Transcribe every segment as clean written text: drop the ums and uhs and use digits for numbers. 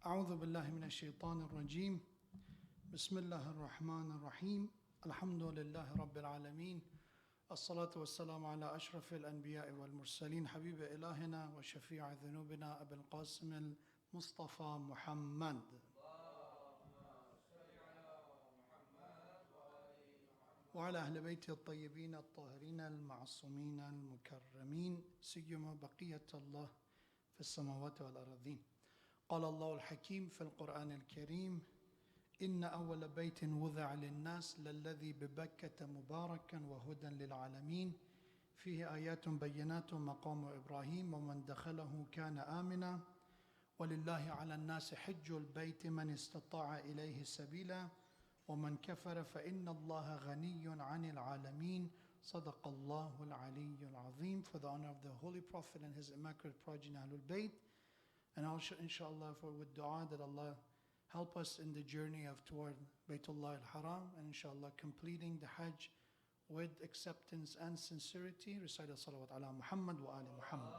أعوذ بالله من الشيطان الرجيم بسم الله الرحمن الرحيم الحمد لله رب العالمين الصلاة والسلام على أشرف الأنبياء والمرسلين حبيب إلهنا وشفيع ذنوبنا أبي القاسم المصطفى محمد وعلى أهل بيته الطيبين الطاهرين المعصومين المكرمين سيما بقية الله في السماوات والأرضين. قال الله الحكيم في القرآن الكريم إن أول بيت وضع للناس للذي ببكة مباركا وهدى للعالمين فيه آيات بينات مقام إبراهيم ومن دخله كان آمنا ولله على الناس حج البيت من استطاع إليه سبيلا ومن كفر فإن الله غني عن العالمين صدق الله العلي العظيم. For the honor of the Holy Prophet and his immaculate progeny Ahlul Bayt, and also inshallah with dua that Allah help us in the journey toward Baytullah al-Haram, and inshallah completing the Hajj with acceptance and sincerity. Recite salawat ala Muhammad wa ali Muhammad.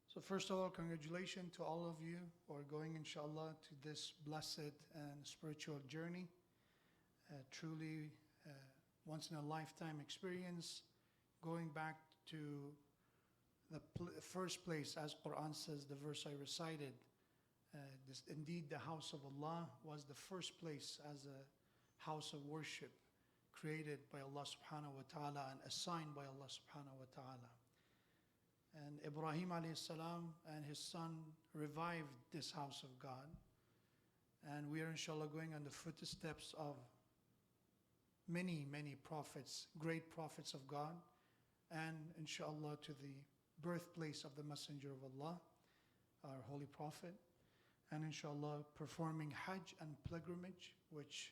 So first of all, congratulations to all of you who are going inshallah to this blessed and spiritual journey. Truly once in a lifetime experience, going back to the first place, as Quran says, the verse I recited, indeed the house of Allah was the first place as a house of worship created by Allah subhanahu wa ta'ala and assigned by Allah subhanahu wa ta'ala. And Ibrahim alayhi salam and his son revived this house of God. And we are inshallah going on the footsteps of many, many prophets, great prophets of God, and inshallah to the birthplace of the Messenger of Allah, our Holy Prophet, and inshallah performing Hajj and pilgrimage, which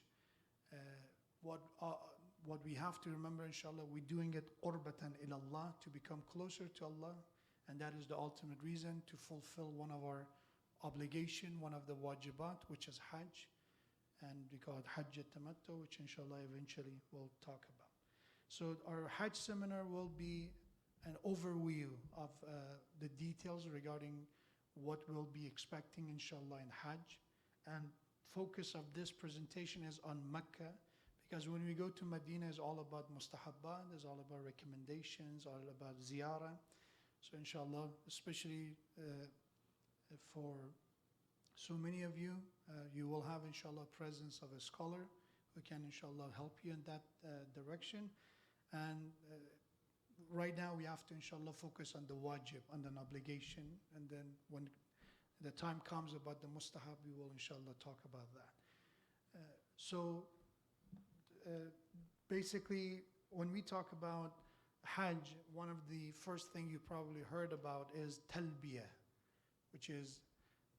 what we have to remember, inshallah, we're doing it qurbatan ilallah, to become closer to Allah, and that is the ultimate reason to fulfill one of our obligation, one of the wajibat, which is Hajj, and we call it Hajj at-Tamattu, which inshallah eventually we'll talk about. So our Hajj seminar will be an overview of the details regarding what we'll be expecting inshallah in Hajj, and focus of this presentation is on Mecca, because when we go to Medina, it's all about mustahabbat, it's all about recommendations, all about ziyarah. So inshallah, especially for so many of you, you will have inshallah presence of a scholar who can inshallah help you in that direction. And right now we have to inshallah focus on the wajib, on an obligation, and then when the time comes about the mustahab, we will inshallah talk about that. Basically, when we talk about Hajj, one of the first things you probably heard about is talbiyah, which is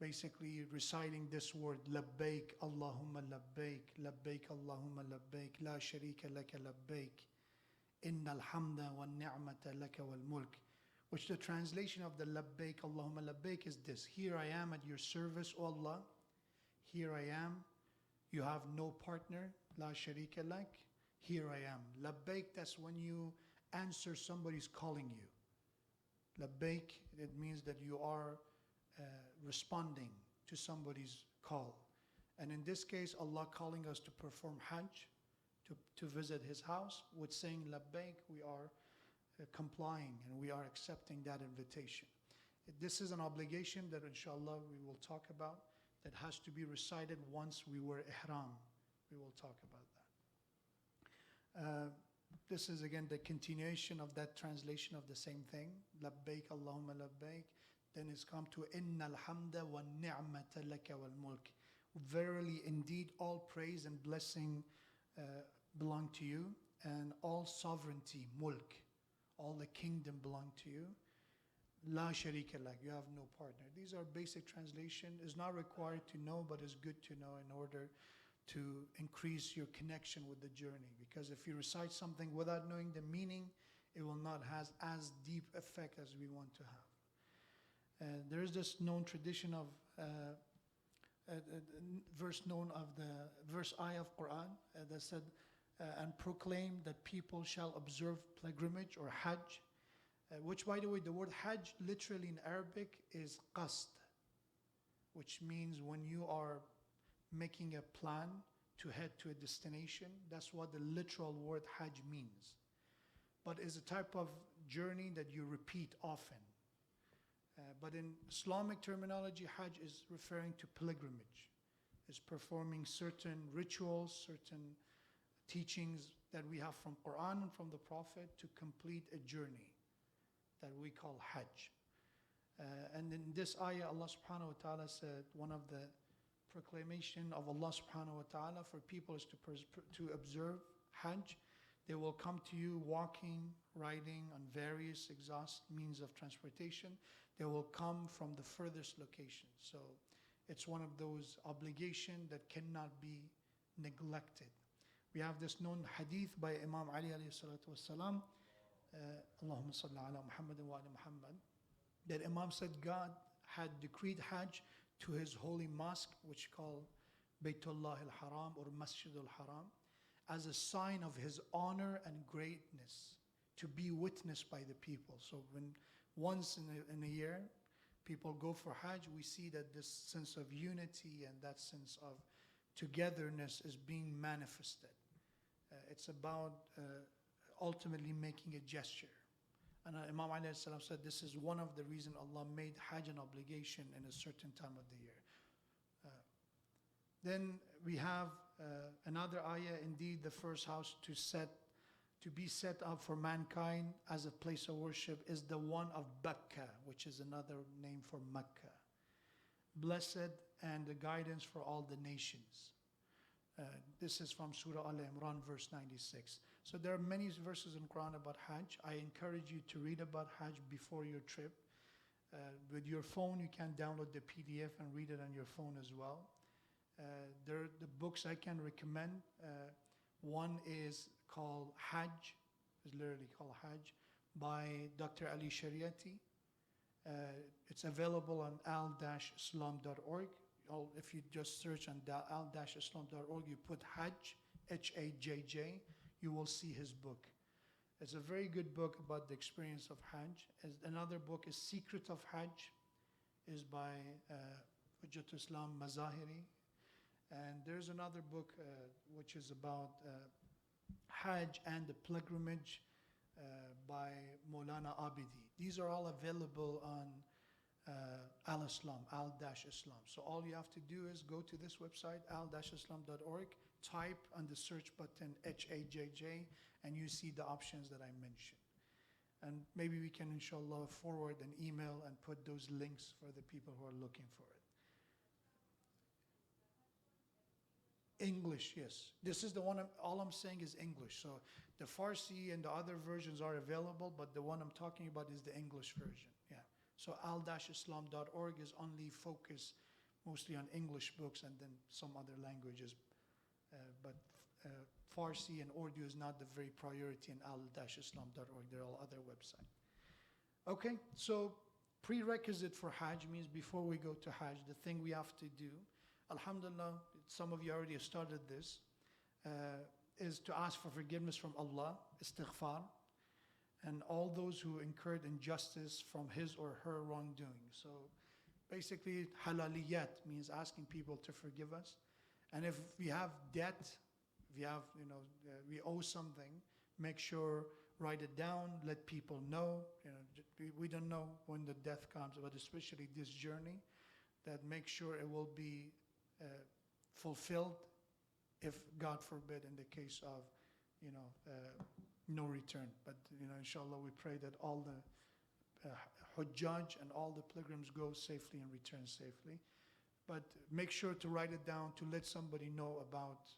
basically reciting this word, labbaik Allahumma labbaik, labbaik Allahumma labbaik, la sharika laka labbaik, innal hamda wa ni'mata laka wal mulk, which the translation of the labbaik Allahumma labbaik is this: here I am at your service, O Allah, here I am, you have no partner, la sharika lak, here I am. Labbaik, that's when you answer somebody's calling you. Labbaik, it means that you are responding to somebody's call. And in this case, Allah calling us to perform Hajj, to visit His house, with saying Labbaik, we are complying and we are accepting that invitation. This is an obligation that inshallah we will talk about, that has to be recited once we wear ihram. We will talk about that. This is again the continuation of that translation of the same thing, Labbaik Allahumma labbaik. Then it's come to innal hamda wa ni'mata laka wal mulk. Verily, indeed, all praise and blessing belong to you, and all sovereignty, mulk, all the kingdom belong to you. La sharika lak, you have no partner. These are basic translation. It's not required to know, but it's good to know in order to increase your connection with the journey. Because if you recite something without knowing the meaning, it will not have as deep effect as we want to have. There is this known tradition of verse known of the verse ayah of Quran that said, and proclaim that people shall observe pilgrimage or Hajj which, by the way, the word Hajj literally in Arabic is qasd, which means when you are making a plan to head to a destination. That's what the literal word Hajj means. But it's a type of journey that you repeat often. But in Islamic terminology, Hajj is referring to pilgrimage. It's performing certain rituals, certain teachings that we have from Quran and from the Prophet to complete a journey that we call Hajj. And in this ayah, Allah subhanahu wa ta'ala said, one of the proclamation of Allah subhanahu wa ta'ala for people is to observe Hajj. They will come to you walking, riding on various exhaust means of transportation. They will come from the furthest location. So it's one of those obligations that cannot be neglected. We have this known hadith by Imam Ali alayhi salatu wasalam, Allahumma salli ala Muhammad wa ala Muhammad, that Imam said God had decreed Hajj to his holy mosque, which called Baytullah al-Haram or Masjid al-Haram, as a sign of his honor and greatness, to be witnessed by the people. So when once in a year people go for Hajj, we see that this sense of unity and that sense of togetherness is being manifested. It's about ultimately making a gesture. And Imam alayhi salam said this is one of the reasons Allah made Hajj an obligation in a certain time of the year. Then we have another ayah, indeed the first house to be set up for mankind as a place of worship is the one of Bakka, which is another name for Mecca. Blessed and the guidance for all the nations. This is from Surah Al-Imran, verse 96. So there are many verses in Quran about Hajj. I encourage you to read about Hajj before your trip. With your phone, you can download the PDF and read it on your phone as well. The books I can recommend. One is called Hajj, it's literally called Hajj, by Dr. Ali Shariati. It's available on al-islam.org. If you just search on al-islam.org, you put Hajj, H-A-J-J, you will see his book. It's a very good book about the experience of Hajj. Another book is Secret of Hajj, is by Hujjatul Islam Mazahiri. And there's another book which is about Hajj and the pilgrimage by Maulana Abidi. These are all available on al-Islam, al-Islam. So all you have to do is go to this website, al-islam.org, type on the search button H-A-J-J, and you see the options that I mentioned. And maybe we can, inshallah, forward an email and put those links for the people who are looking for it. English, yes. This is the one, all I'm saying is English. So the Farsi and the other versions are available, but the one I'm talking about is the English version. Yeah. So al-islam.org is only focused mostly on English books and then some other languages. But Farsi and Urdu is not the very priority in al-islam.org. There are all other websites. Okay, so prerequisite for Hajj means before we go to Hajj, the thing we have to do, alhamdulillah, some of you already have started this, is to ask for forgiveness from Allah, istighfar, and all those who incurred injustice from his or her wrongdoing. So basically, halaliyat means asking people to forgive us. And if we have debt, we owe something, make sure, write it down, let people know. We don't know when the death comes, but especially this journey, that make sure it will be fulfilled, if God forbid, in the case of, no return. But inshallah, we pray that all the Hujjaj and all the pilgrims go safely and return safely. But make sure to write it down to let somebody know about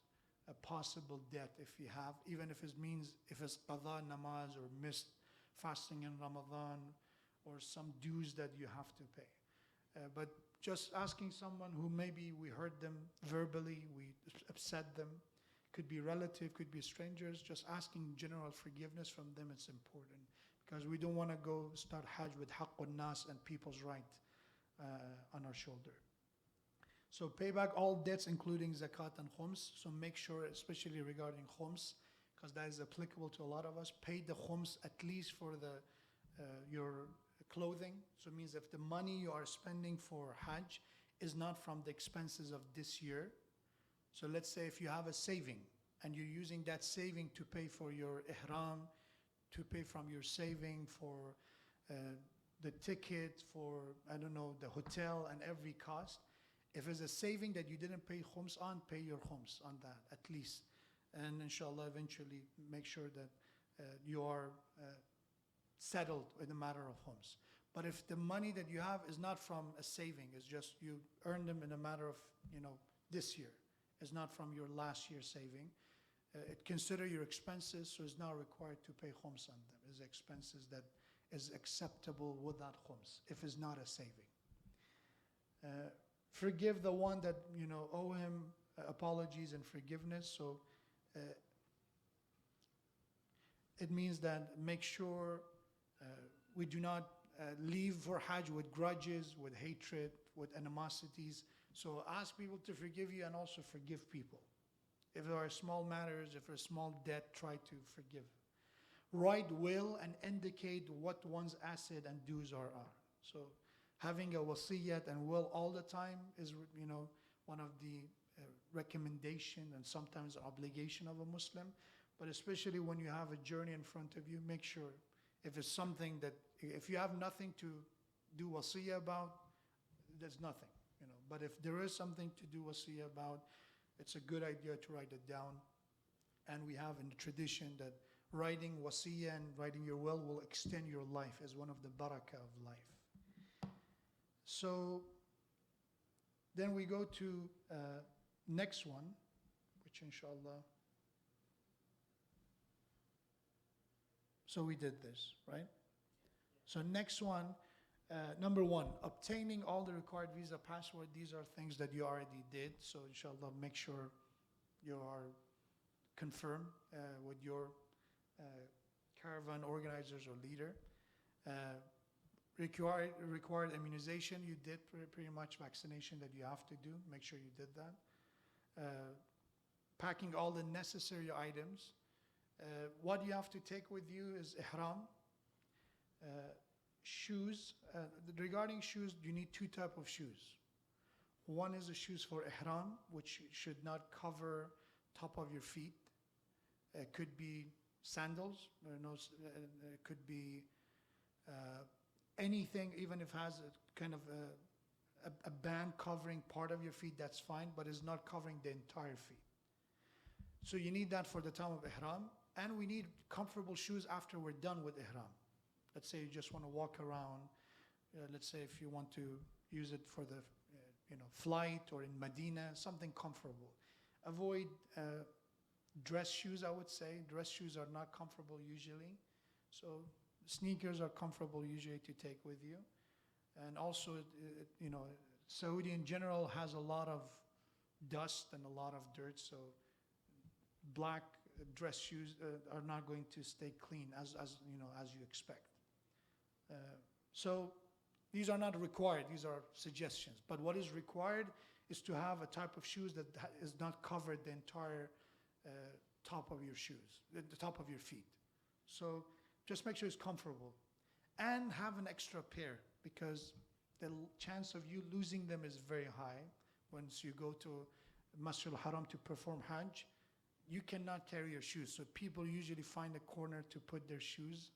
a possible debt if you have, even if it means if it's qadha namaz or missed fasting in Ramadan or some dues that you have to pay. But just asking someone who maybe we hurt them verbally, we upset them, could be relative, could be strangers, just asking general forgiveness from them, it's important. Because we don't want to go start Hajj with haqqun nas and people's right on our shoulder. So pay back all debts, including zakat and khums. So make sure, especially regarding khums, because that is applicable to a lot of us, pay the khums at least for the your clothing. So it means if the money you are spending for Hajj is not from the expenses of this year. So let's say if you have a saving and you're using that saving to pay for your ihram, to pay from your saving for the ticket, for, I don't know, the hotel and every cost. If it's a saving that you didn't pay khums on, pay your khums on that at least. And inshallah, eventually make sure that you are settled in the matter of khums. But if the money that you have is not from a saving, it's just you earned them in a matter of, this year, it's not from your last year's saving, consider your expenses, so it's not required to pay khums on them. It's expenses that is acceptable without khums, if it's not a saving. Forgive the one that, owe him apologies and forgiveness. So it means that make sure we do not leave for Hajj with grudges, with hatred, with animosities. So ask people to forgive you and also forgive people. If there are small matters, if there's a small debt, try to forgive. Write will and indicate what one's asset and dues are. So having a wasiyat and will all the time is, one of the recommendation and sometimes obligation of a Muslim. But especially when you have a journey in front of you, make sure if it's something that, if you have nothing to do wasiyah about, there's nothing, But if there is something to do wasiyah about, it's a good idea to write it down. And we have in the tradition that writing wasiyah and writing your will extend your life as one of the barakah of life. So then we go to next one, which inshallah. So we did this, right? So next one, number one, obtaining all the required visa, passport. These are things that you already did. So inshallah, make sure you are confirmed with your caravan organizers or leader. Required immunization, you did pretty much vaccination that you have to do. Make sure you did that. Packing all the necessary items. What you have to take with you is ihram. Shoes. Regarding shoes, you need two types of shoes. One is the shoes for ihram, which should not cover top of your feet. It could be sandals, it could be anything, even if it has a kind of a band covering part of your feet, that's fine, but it's not covering the entire feet. So you need that for the time of ihram, and we need comfortable shoes after we're done with ihram. Let's say you just want to walk around. Let's say if you want to use it for the flight or in Medina, something comfortable. Avoid dress shoes, I would say. Dress shoes are not comfortable usually. So sneakers are comfortable usually to take with you. And also, Saudi in general has a lot of dust and a lot of dirt, so black dress shoes are not going to stay clean as you expect. So these are not required, these are suggestions. But what is required is to have a type of shoes that is not covered the entire top of your shoes, the top of your feet. So just make sure it's comfortable. And have an extra pair, because the chance of you losing them is very high. Once you go to Masjid al-Haram to perform Hajj, you cannot carry your shoes. So people usually find a corner to put their shoes.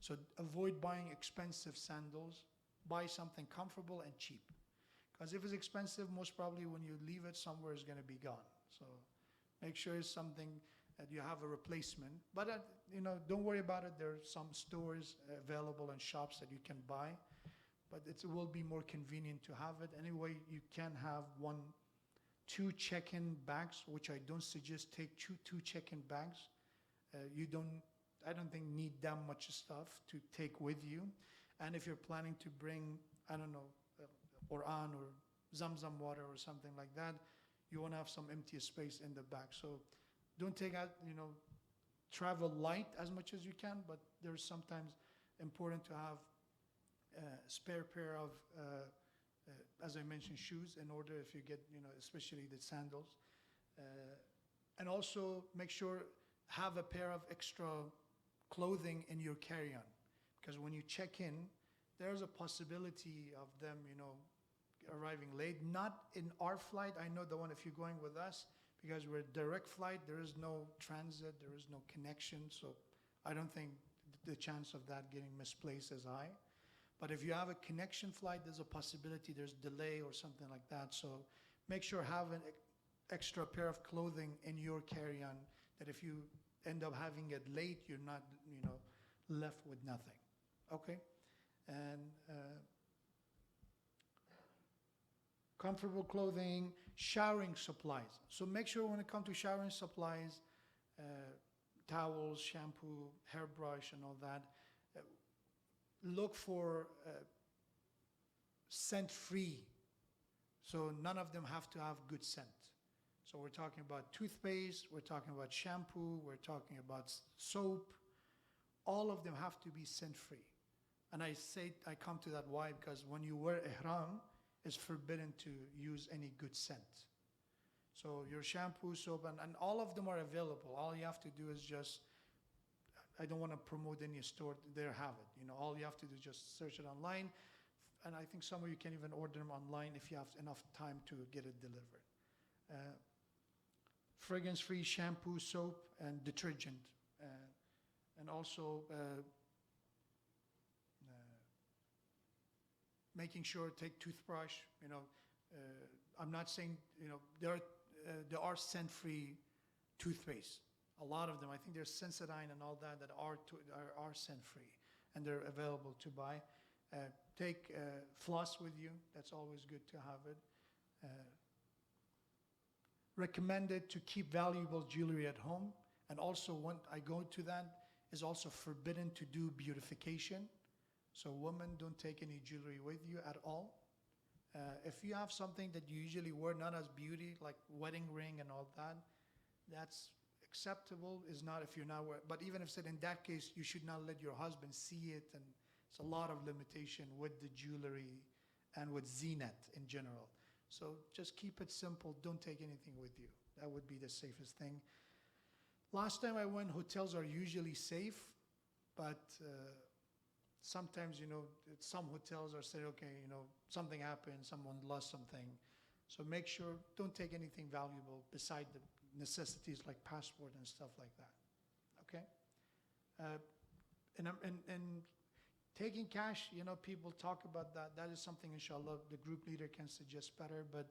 So avoid buying expensive sandals. Buy something comfortable and cheap. Because if it's expensive, most probably when you leave it somewhere, it's going to be gone. So make sure it's something that you have a replacement. But don't worry about it. There are some stores available and shops that you can buy. But it will be more convenient to have it. Anyway, you can have two check-in bags, which I don't suggest take two check-in bags. I don't think need that much stuff to take with you. And if you're planning to bring, Quran or Zamzam water or something like that, you want to have some empty space in the back. So don't take out, travel light as much as you can, but there's sometimes important to have a spare pair of, as I mentioned, shoes in order if you get, especially the sandals. And also make sure have a pair of extra clothing in your carry-on, Because when you check in, there's a possibility of them, arriving late. Not in our flight. I know the one if you're going with us, because we're a direct flight, there is no transit, there is no connection, so I don't think the chance of that getting misplaced is high. But if you have a connection flight, there's a possibility there's delay or something like that. So make sure have an extra pair of clothing in your carry-on, that if you end up having it late, you're not, left with nothing. Okay? And comfortable clothing, showering supplies. So make sure when it comes to showering supplies, towels, shampoo, hairbrush, and all that, look for scent-free. So none of them have to have good scent. So we're talking about toothpaste, we're talking about shampoo, we're talking about soap. All of them have to be scent-free. And I come to that why? Because when you wear ihram, it's forbidden to use any good scent. So your shampoo, soap, and all of them are available. All you have to do is just, I don't want to promote any store, there have it. All you have to do is just search it online. And I think some of you can even order them online if you have enough time to get it delivered. Fragrance-free shampoo, soap, and detergent. And also making sure take toothbrush. I'm not saying there are scent-free toothpaste. A lot of them, I think there's Sensodyne and all that are scent-free, and they're available to buy. Take floss with you. That's always good to have it. Recommended to keep valuable jewelry at home, and also when I go to that, is also forbidden to do beautification. So women, don't take any jewelry with you at all. If you have something that you usually wear, not as beauty, like wedding ring and all that, that's acceptable. Is not if you're not wearing. But even if said in that case, you should not let your husband see it, and it's a lot of limitation with the jewelry and with zinat in general. So just keep it simple. Don't take anything with you. That would be the safest thing. Last time I went, hotels are usually safe, but sometimes, some hotels are saying, okay, something happened, someone lost something. So make sure, don't take anything valuable beside the necessities like passport and stuff like that, okay? And taking cash, people talk about that. That is something, inshallah, the group leader can suggest better, but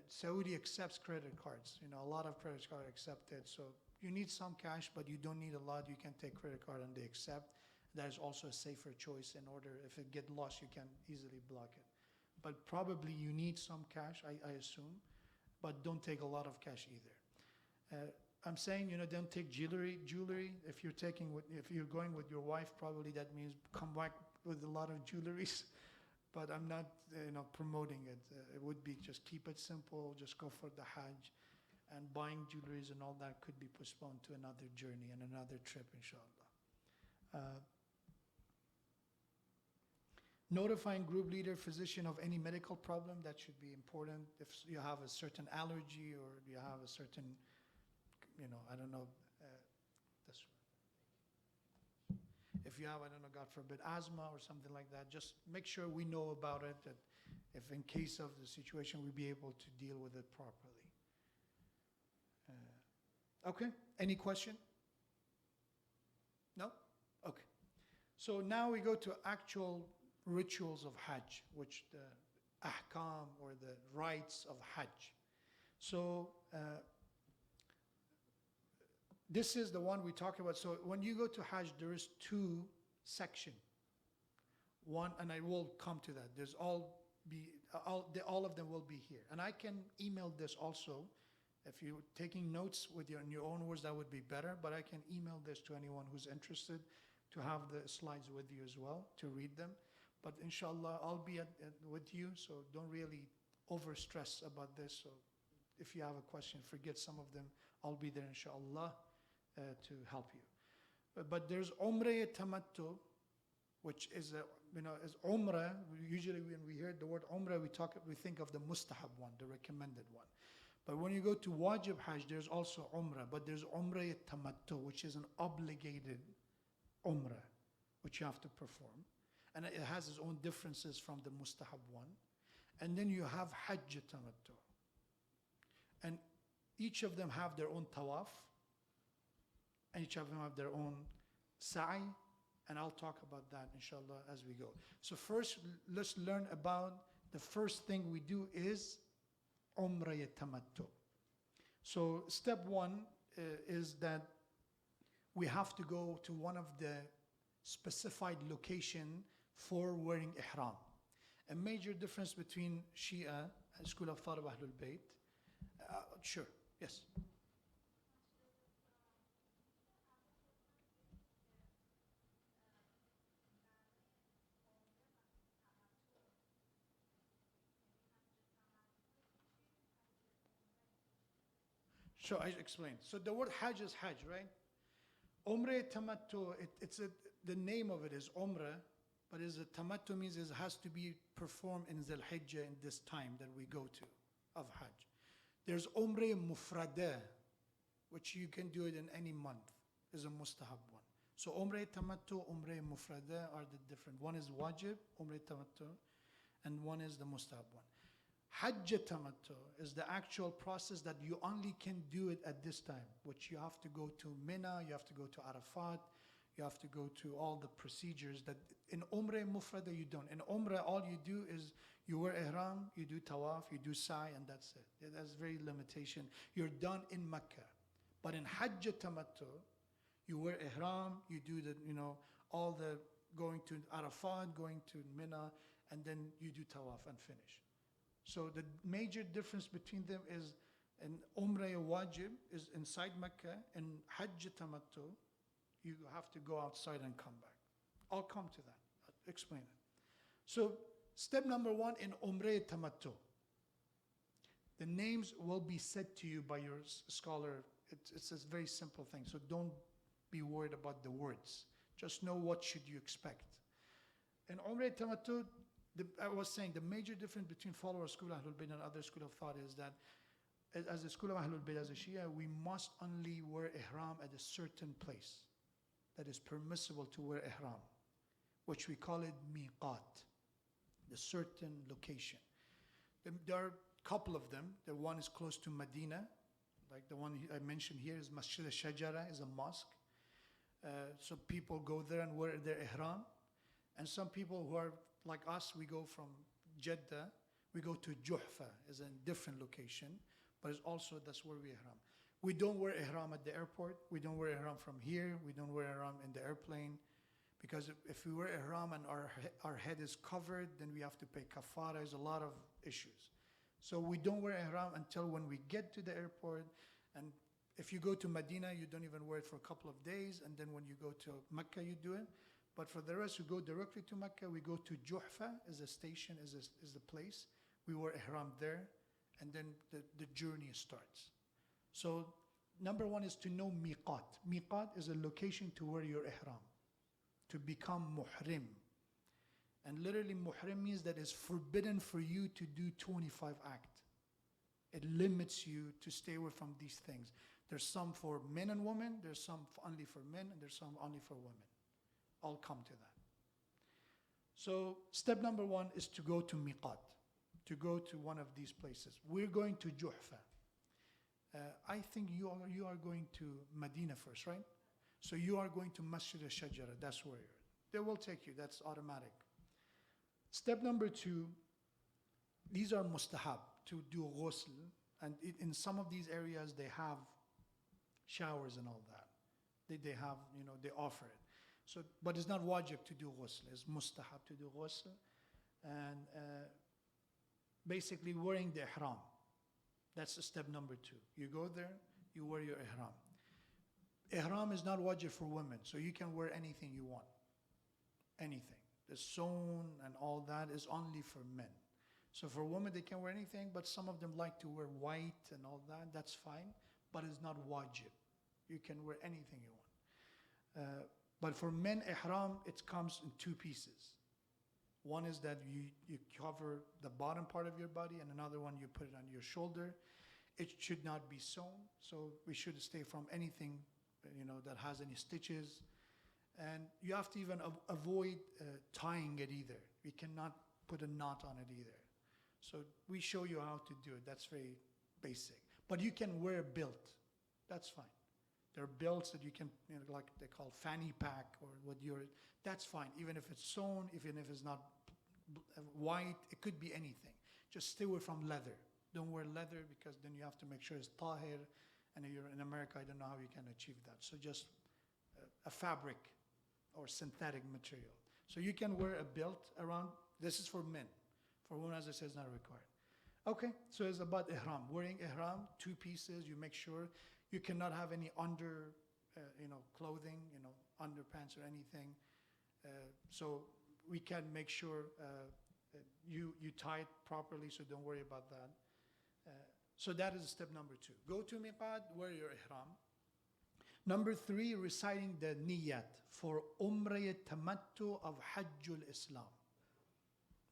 Saudi accepts credit cards. A lot of credit cards are accepted. So you need some cash, but you don't need a lot. You can take credit card and they accept. That is also a safer choice in order, if it get lost, you can easily block it. But probably you need some cash, I assume, but don't take a lot of cash either. I'm saying, don't take jewelry. If you're going with your wife, probably that means come back with a lot of jewelries. But I'm not, promoting it. It would be just keep it simple. Just go for the Hajj, and buying jewelries and all that could be postponed to another journey and another trip, inshallah. Notifying group leader, physician of any medical problem, that should be important. If you have a certain allergy or you have a certain, I don't know, this one. If you have, I don't know, God forbid, asthma or something like that, just make sure we know about it, that if in case of the situation, we'll be able to deal with it properly. Okay, any question? No? Okay. So now we go to actual rituals of Hajj, which the ahkam or the rites of Hajj. So this is the one we talk about. So when you go to Hajj, there is two sections. One, and I will come to that. There's all of them will be here, and I can email this also. If you're taking notes in your own words, that would be better. But I can email this to anyone who's interested, to have the slides with you as well to read them. But inshallah, I'll be with you, so don't really overstress about this. So if you have a question, forget some of them. I'll be there, inshallah, to help you. But there's Umrah Tamattu, which is is Umrah. Usually when we hear the word Umrah, we think of the mustahab one, the recommended one. But when you go to Wajib Hajj, there's also Umrah. But there's Umrah Tamattu, which is an obligated Umrah. which you have to perform. And it has its own differences from the mustahab one. And then you have Hajj tamattu. And each of them have their own tawaf. And each of them have their own sa'i. And I'll talk about that inshallah as we go. So first, let's learn about the first thing we do is Umrah tamattu. So step one is that we have to go to one of the specified location for wearing ihram. A major difference between Shia and School of Thought of Ahlul Bayt. Sure, yes. Sure, I explain. So the word Hajj is Hajj, right? Umrah tamattu, the name of it is Umrah, but tamattu means it has to be performed in Dhul Hijjah in this time that we go to of Hajj. There's Umrah Mufradah, which you can do it in any month, is a mustahab one. So Umrah tamattu, Umrah Mufradah are the different. One is wajib, Umrah tamattu, and one is the mustahab one. Hajj tamattu is the actual process that you only can do it at this time, which you have to go to Mina, you have to go to Arafat, you have to go to all the procedures that in Umrah Mufrada you don't. In Umrah, all you do is you wear ihram, you do tawaf, you do sa'i, and that's it. That's very limitation. You're done in Mecca. But in Hajj tamattu, you wear ihram, you do all the going to Arafat, going to Mina, and then you do tawaf and finish. So the major difference between them is in Umrah Wajib is inside Mecca, and Hajj Tamattu, you have to go outside and come back. I'll come to that. I'll explain it. So step number one in Umrah Tamattu. The names will be said to you by your scholar. It's a very simple thing, so don't be worried about the words. Just know what should you expect. In Umrah Tamattu, I was saying the major difference between followers School of Ahlul Bayt and other school of thought is that as a School of Ahlul Bayt, as a Shia, we must only wear ihram at a certain place that is permissible to wear ihram, which we call it miqat, the certain location. There are a couple of them. The one is close to Medina, like the one I mentioned here is Masjid al-Shajara, is a mosque. So people go there and wear their ihram. And some people who are like us, we go from Jeddah, we go to Juhfa, is a different location, but it's also, that's where we ihram. We don't wear ihram at the airport, we don't wear ihram from here, we don't wear ihram in the airplane, because if we wear ihram and our head is covered, then we have to pay kafara, there's a lot of issues. So we don't wear ihram until when we get to the airport, and if you go to Medina, you don't even wear it for a couple of days, and then when you go to Mecca, you do it. But for the rest who go directly to Mecca, we go to Juhfa, is a station, is the place. We wear ihram there, and then the journey starts. So number one is to know miqat. Miqat is a location to wear your ihram, to become muhrim. And literally muhrim means that it's forbidden for you to do 25 act. It limits you to stay away from these things. There's some for men and women, there's some only for men, and there's some only for women. I'll come to that. So step number one is to go to miqat, to go to one of these places. We're going to Juhfa. I think you are going to Medina first, right? So you are going to Masjid al-Shajara, that's where they will take you, that's automatic. Step number two, these are mustahab, to do ghusl, and in some of these areas they have showers and all that. They have, they offer it. So, but it's not wajib to do ghusl, it's mustahab to do ghusl. And basically wearing the ihram. That's step number two. You go there, you wear your ihram. Ihram is not wajib for women, so you can wear anything you want. Anything. The sewn and all that is only for men. So for women, they can wear anything, but some of them like to wear white and all that. That's fine, but it's not wajib. You can wear anything you want. But for men, ihram, it comes in two pieces. One is that you cover the bottom part of your body, and another one you put it on your shoulder. It should not be sewn, so we should stay from anything that has any stitches. And you have to even avoid tying it either. You cannot put a knot on it either. So we show you how to do it. That's very basic. But you can wear a belt. That's fine. There are belts that you can, like they call fanny pack or that's fine. Even if it's sewn, even if it's not white, it could be anything. Just stay away from leather. Don't wear leather because then you have to make sure it's tahir. And if you're in America, I don't know how you can achieve that. So just a fabric or synthetic material. So you can wear a belt around. This is for men. For women, as I said, it's not required. Okay, so it's about ihram. Wearing ihram, 2 pieces. You make sure you cannot have any under, clothing, underpants or anything. So we can make sure you tie it properly. So don't worry about that. So that is step number 2. Go to miqat, wear your ihram. Number 3, reciting the niyat for Umrah Tamattu of Hajjul Islam.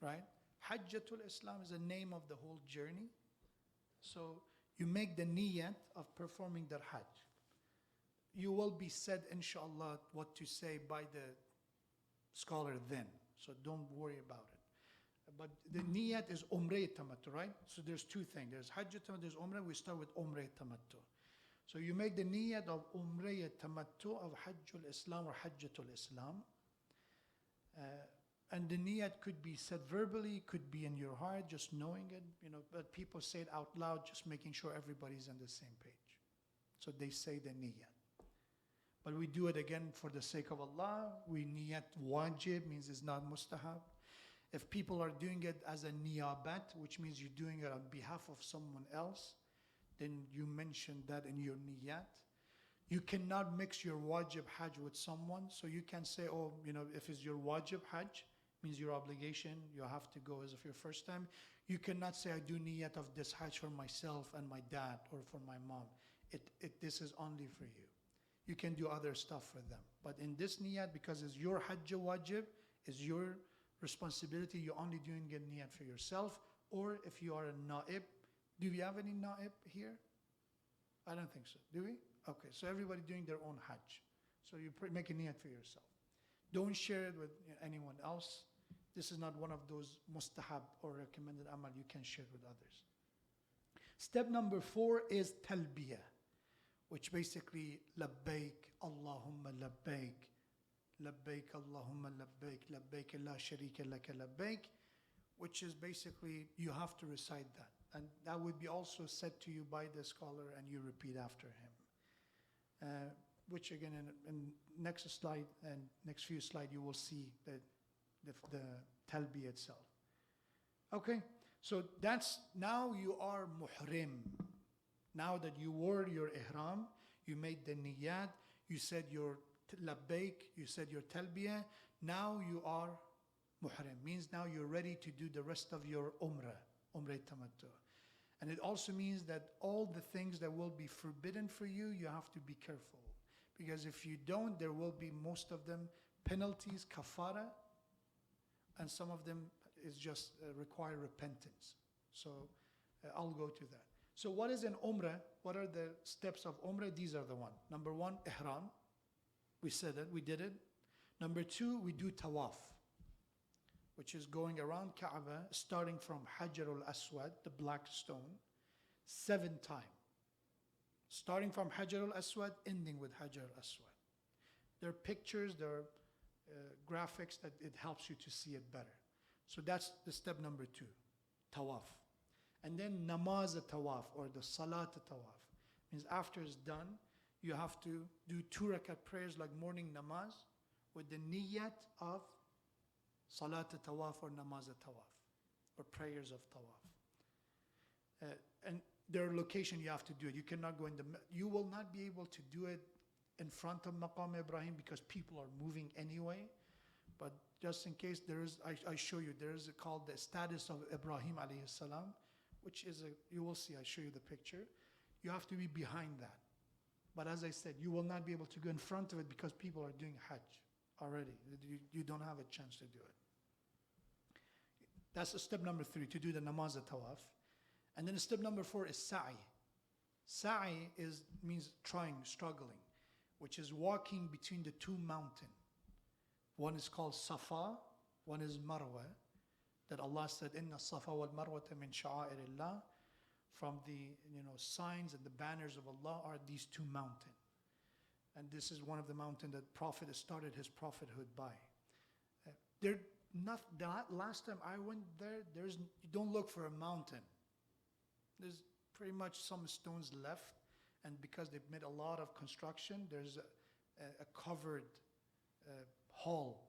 Right? Hajjatul Islam is the name of the whole journey. So you make the niyat of performing the Hajj. You will be said, inshallah, what to say by the scholar then. So don't worry about it. But the niyat is Umrah Tamattu, right? So there's 2 things. There's Hajj Tamattu, there's Umrah. We start with Umrah Tamattu. So you make the niyat of Umrah Tamattu of Hajjul Islam or Hajjatul Islam. And the niyat could be said verbally, could be in your heart, just knowing it, but people say it out loud, just making sure everybody's on the same page. So they say the niyat. But we do it again for the sake of Allah. We niyat wajib, means it's not mustahab. If people are doing it as a niyabat, which means you're doing it on behalf of someone else, then you mention that in your niyat. You cannot mix your wajib hajj with someone. So you can say, if it's your wajib hajj, means your obligation, you have to go as of your first time. You cannot say, I do niyat of this hajj for myself and my dad or for my mom. This is only for you. You can do other stuff for them. But in this niyat, because it's your hajj wajib, it's your responsibility, you're only doing a niyat for yourself. Or if you are a na'ib, do we have any na'ib here? I don't think so. Do we? Okay, so everybody doing their own hajj. So you make a niyat for yourself. Don't share it with anyone else. This is not one of those mustahab or recommended amal you can share with others. Step number 4 is talbiyah, which basically labbaik, Allahumma labbaik, labbaik, Allahumma labbaik, labbaik la sharika laka labbaik, which is basically you have to recite that. And that would be also said to you by the scholar and you repeat after him. Which again in next slide and next few slides you will see the talbiyah itself. Okay, so that's now you are muhrim. Now that you wore your ihram, you made the niyat, you said your labbaik, you said your talbiyah, now you are muhrim. Means now you're ready to do the rest of your umrah tamattu. And it also means that all the things that will be forbidden for you, you have to be careful. Because if you don't, there will be most of them penalties, kafara, and some of them is just require repentance. So I'll go to that. So what is an umrah? What are the steps of umrah? These are the one. Number 1, ihram. We said it, we did it. Number 2, we do tawaf, which is going around Kaaba, starting from Hajar al-Aswad, the black stone, 7 times. Starting from Hajar al-Aswad, ending with Hajar al-Aswad. There are pictures, there are graphics that it helps you to see it better. So that's the step number 2, tawaf. And then namaz tawaf or the salat tawaf. Means after it's done, you have to do 2 rakat prayers like morning namaz with the niyat of salat tawaf or namaz tawaf or prayers of tawaf. And there are locations you have to do it. You cannot go in you will not be able to do it in front of Maqam Ibrahim because people are moving anyway. But just in case there is, I show you, there is called the status of Ibrahim alayhi salam, which is you will see, I show you the picture. You have to be behind that. But as I said, you will not be able to go in front of it because people are doing Hajj already. You don't have a chance to do it. That's step number 3, to do the namaz tawaf. And then step number 4 is sa'i. Sa'i means trying, struggling, which is walking between the 2 mountains. One is called Safa, one is Marwa. That Allah said, "Inna Safa wal Marwata min sha'airillah." From the signs and the banners of Allah are these two mountains. And this is one of the mountains that Prophet started his prophethood by. They're not, last time I went there, you don't look for a mountain. There's pretty much some stones left, and because they've made a lot of construction, there's a covered hall.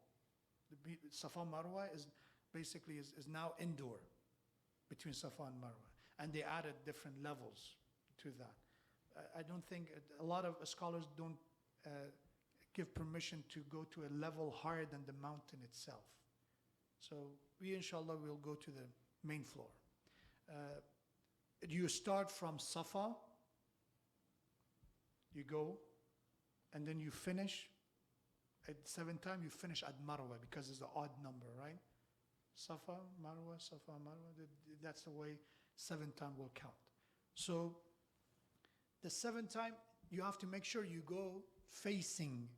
The Safa Marwa is basically is now indoor between Safa and Marwa. And they added different levels to that. I don't think, a lot of scholars don't give permission to go to a level higher than the mountain itself. So we, inshallah, will go to the main floor. You start from Safa, you go, and then you finish, at 7 times you finish at Marwa, because it's the odd number, right? Safa, Marwa, that's the way 7 times will count. So the 7th time, you have to make sure you go facing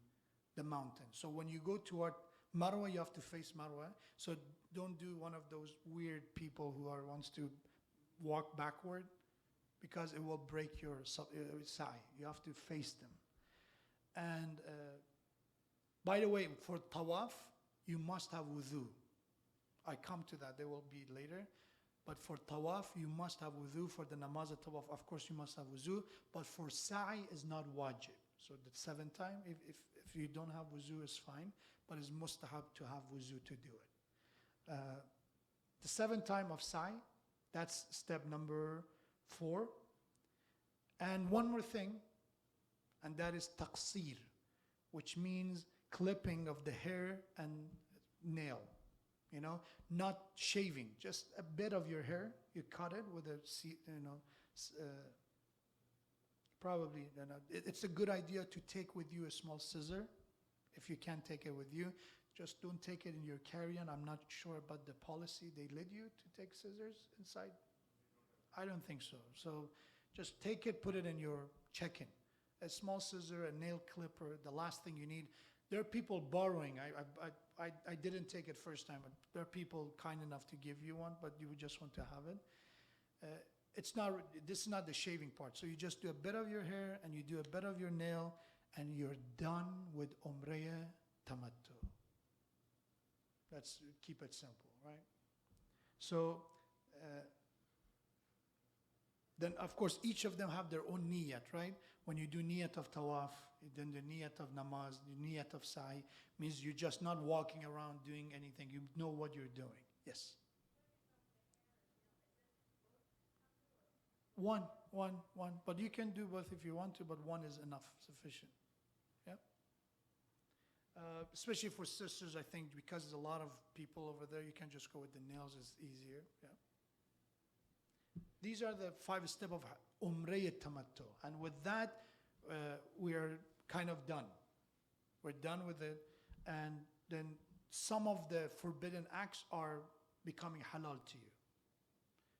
the mountain. So when you go toward Marwa, you have to face Marwa. So don't do one of those weird people who wants to walk backward, because it will break your sa'i. You have to face them. And by the way, for tawaf, you must have wudu. I come to that, there will be later. But for tawaf, you must have wudu. For the namaz tawaf, of course, you must have wudu. But for sa'i is not wajib. So the 7th time, if you don't have wudu, is fine. But it's mustahab to have wudu to do it. The 7th time of sa'i, that's step number 4. And one more thing, and that is taqsir, which means clipping of the hair and nail. Not shaving, just a bit of your hair. You cut it with probably, it's a good idea to take with you a small scissor. If you can't take it with you, just don't take it in your carry-on. I'm not sure about the policy. They let you to take scissors inside? I don't think so. So just take it, put it in your check-in. A small scissor, a nail clipper, the last thing you need. There are people borrowing. I didn't take it first time, but there are people kind enough to give you one, but you would just want to have it. This is not the shaving part. So you just do a bit of your hair and you do a bit of your nail, and you're done with Umrah Tamattu. Keep it simple, right? So then of course each of them have their own niyat, right? When you do niyat of tawaf, then the niyat of namaz, the niyat of sa'i, means you're just not walking around doing anything. You know what you're doing. Yes? One. But you can do both if you want to, but one is enough, sufficient. Yeah? Especially for sisters, I think, because there's a lot of people over there, you can just go with the nails, it's easier. Yeah? These are the 5 steps of Umrah Tamattu. And with that, we are kind of done. We're done with it. And then some of the forbidden acts are becoming halal to you.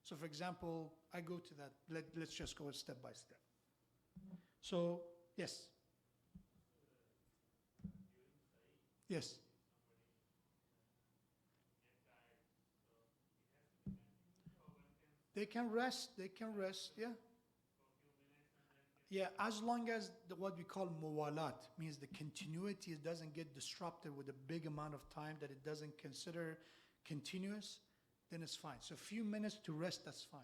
So for example, I go to that. Let's just go step by step. So, yes. Yes. They can rest, yeah. Yeah, as long as what we call muwalat, means the continuity doesn't get disrupted with a big amount of time that it doesn't consider continuous, then it's fine. So a few minutes to rest, that's fine.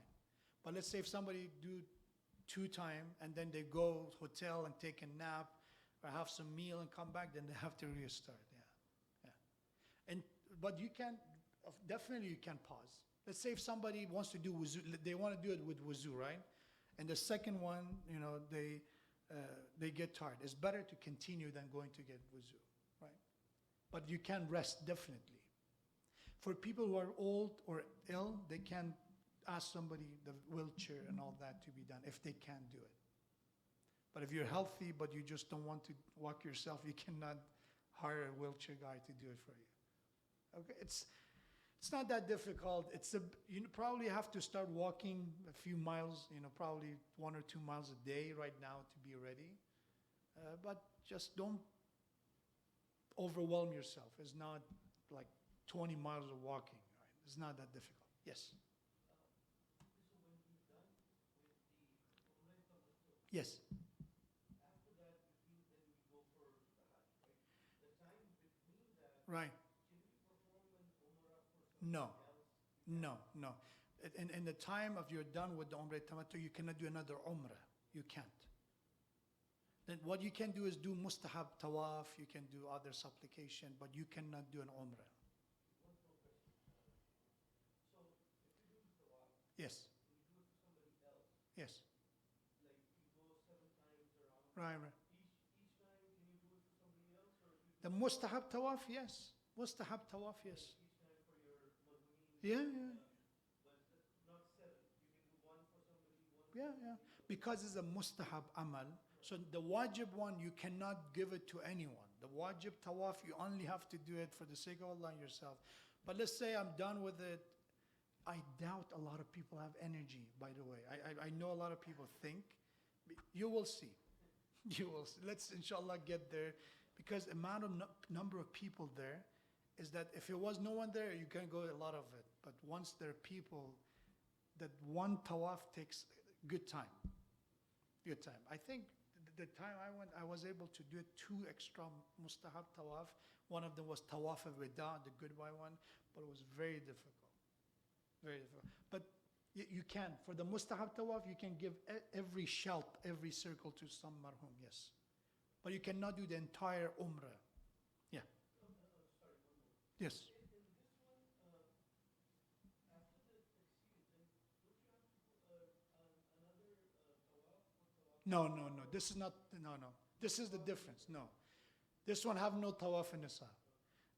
But let's say if somebody do 2 times and then they go hotel and take a nap or have some meal and come back, then they have to restart. Yeah. But you can, definitely you can pause. Let's say if somebody wants to do wuzu, they want to do it with wuzu, right? And the second one, they get tired. It's better to continue than going to get wuzu, right? But you can rest, definitely. For people who are old or ill, they can ask somebody, the wheelchair and all that, to be done, if they can do it. But if you're healthy, but you just don't want to walk yourself, you cannot hire a wheelchair guy to do it for you. Okay, it's not that difficult. You probably have to start walking a few miles, probably 1 or 2 miles a day right now to be ready. But just don't overwhelm yourself. It's not like 20 miles of walking. Right? It's not that difficult. Yes. Yes. Right. No. No, no. In the time of you're done with the Umrah Tamattu, you cannot do another Umrah. You can't. Then what you can do is do mustahab tawaf, you can do other supplication, but you cannot do an Umrah. Yes. Yes. Right, right. The mustahab tawaf, yes. Mustahab tawaf, yes. Yeah, yeah. Yeah, yeah. Because it's a mustahab amal. So the wajib one, you cannot give it to anyone. The wajib tawaf, you only have to do it for the sake of Allah and yourself. But let's say I'm done with it. I doubt a lot of people have energy, by the way. I know a lot of people think. You will see. You will see. Let's inshallah get there. Because the amount of number of people there is that if it was no one there, you can go a lot of it. But once there are people, that one tawaf takes good time. Good time. I think the time I went, I was able to do 2 extra mustahab tawaf. One of them was tawaf al-wida, the goodbye one, but it was very difficult. Very difficult. But you can. For the mustahab tawaf, you can give every shelp, every circle to some marhum, yes. But you cannot do the entire umrah. Yeah. Yes. No, no, no. This is not, no, no. This is the difference. No. This one have no tawaf and nisa.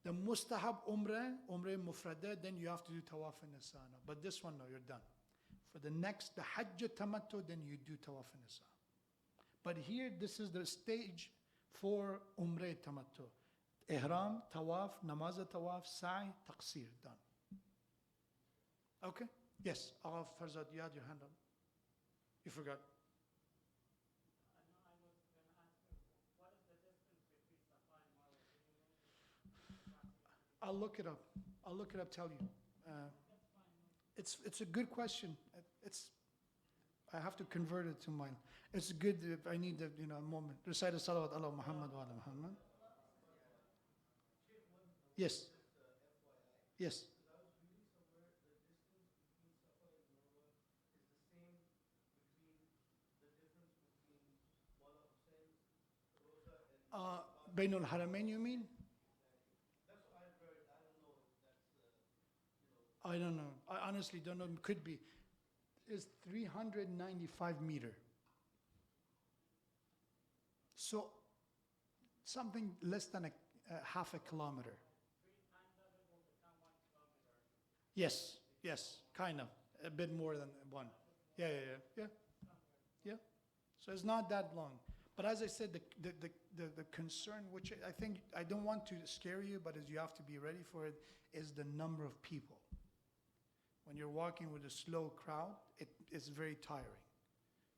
The mustahab umrah mufradah, then you have to do tawaf and nisa. No. But this one, no, you're done. For the next, the hajj tamattu, then you do tawaf and nisa. But here, this is the stage for umrah tamattu. Ihram, tawaf, namaz tawaf, sa'i, taqsir, done. Okay? Yes. Farzad, you had your hand up. You forgot. I'll look it up. I'll look it up, tell you. It's a good question. I have to convert it to mine. It's good if I need a moment. Recite a salawat ala Muhammad wa ala Muhammad. Yes. Yes. Bainul Haramain, you mean? I don't know. I honestly don't know. Could be. It's 395 meters. So something less than a half a kilometer. Yes, yes, kind of. A bit more than one. Yeah. Yeah. So it's not that long. But as I said, the concern, which I think, I don't want to scare you, but as you have to be ready for it, is the number of people. When you're walking with a slow crowd, it's very tiring.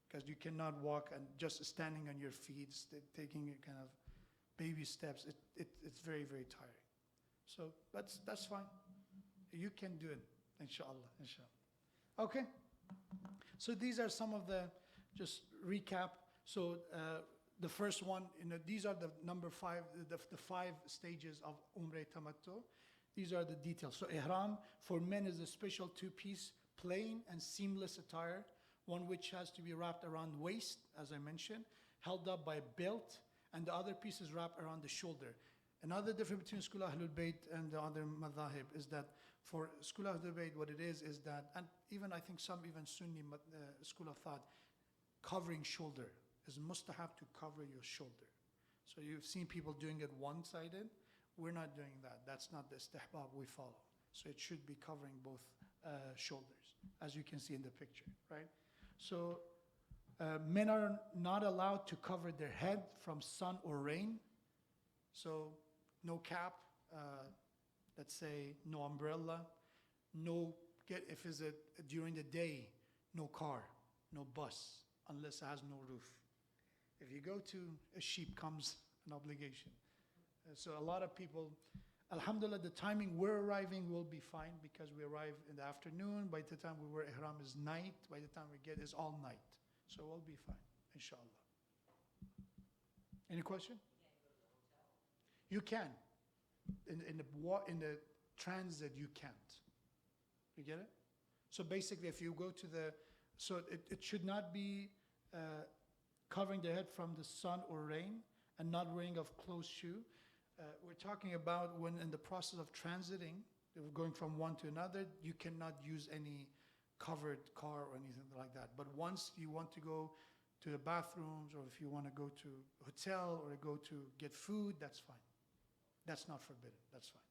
Because you cannot walk and just standing on your feet, taking kind of baby steps, it's very, very tiring. So that's fine. You can do it, inshallah. Okay? So these are some of the, just recap. So the first one, these are the number 5, the 5 stages of Umrah Tamattu. These are the details. So Ihram for men is a special 2-piece, plain and seamless attire, one which has to be wrapped around the waist, as I mentioned, held up by a belt, and the other piece is wrapped around the shoulder. Another difference between School Ahlul Bayt and the other madhahib is that for School Ahlul Bayt, what it is that, and even I think some even Sunni school of thought, covering shoulder is mustahab to cover your shoulder. So you've seen people doing it one-sided. We're not doing that. That's not the istihbab we follow. So it should be covering both shoulders, as you can see in the picture, right? So men are not allowed to cover their head from sun or rain. So no cap, let's say no umbrella, if it's during the day, no car, no bus, unless it has no roof. If you go to a sheep comes an obligation. So a lot of people, alhamdulillah, the timing we're arriving will be fine because we arrive in the afternoon. By the time we wear ihram is night. By the time we get is all night. So we'll be fine, inshallah. Any question? You can. In the transit, you can't. You get it? So basically, if you go to it should not be covering the head from the sun or rain and not wearing of closed shoe. We're talking about when in the process of transiting, going from one to another, you cannot use any covered car or anything like that. But once you want to go to the bathrooms or if you want to go to a hotel or go to get food, that's fine. That's not forbidden. That's fine.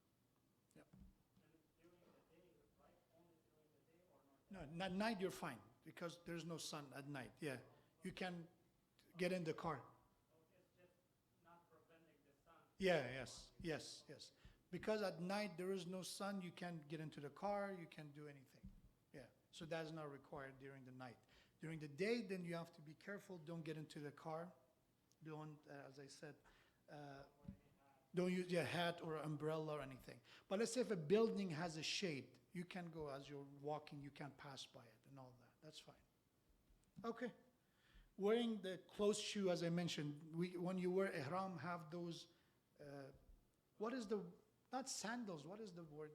Yeah. No, at night you're fine because there's no sun at night. Yeah, you can get in the car. Yeah, yes. Because at night there is no sun, you can't get into the car, you can't do anything. Yeah, so that is not required during the night. During the day, then you have to be careful. Don't get into the car. Don't, as I said, don't use your hat or umbrella or anything. But let's say if a building has a shade, you can go as you're walking, you can pass by it and all that. That's fine. Okay. Wearing the closed shoe, as I mentioned, when you wear ihram, have those, not sandals, what is the word?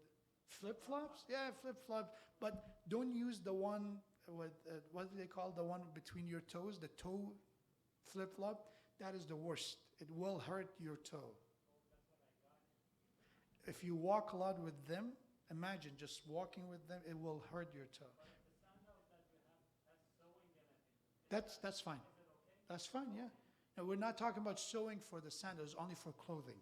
Flip-flops? Yeah, flip-flops. But don't use the one, what do they call the one between your toes? The toe flip-flop? That is the worst. It will hurt your toe. If you walk a lot with them, imagine just walking with them, it will hurt your toe. That's fine. That's fine, yeah. Now, we're not talking about sewing for the sandals, only for clothing.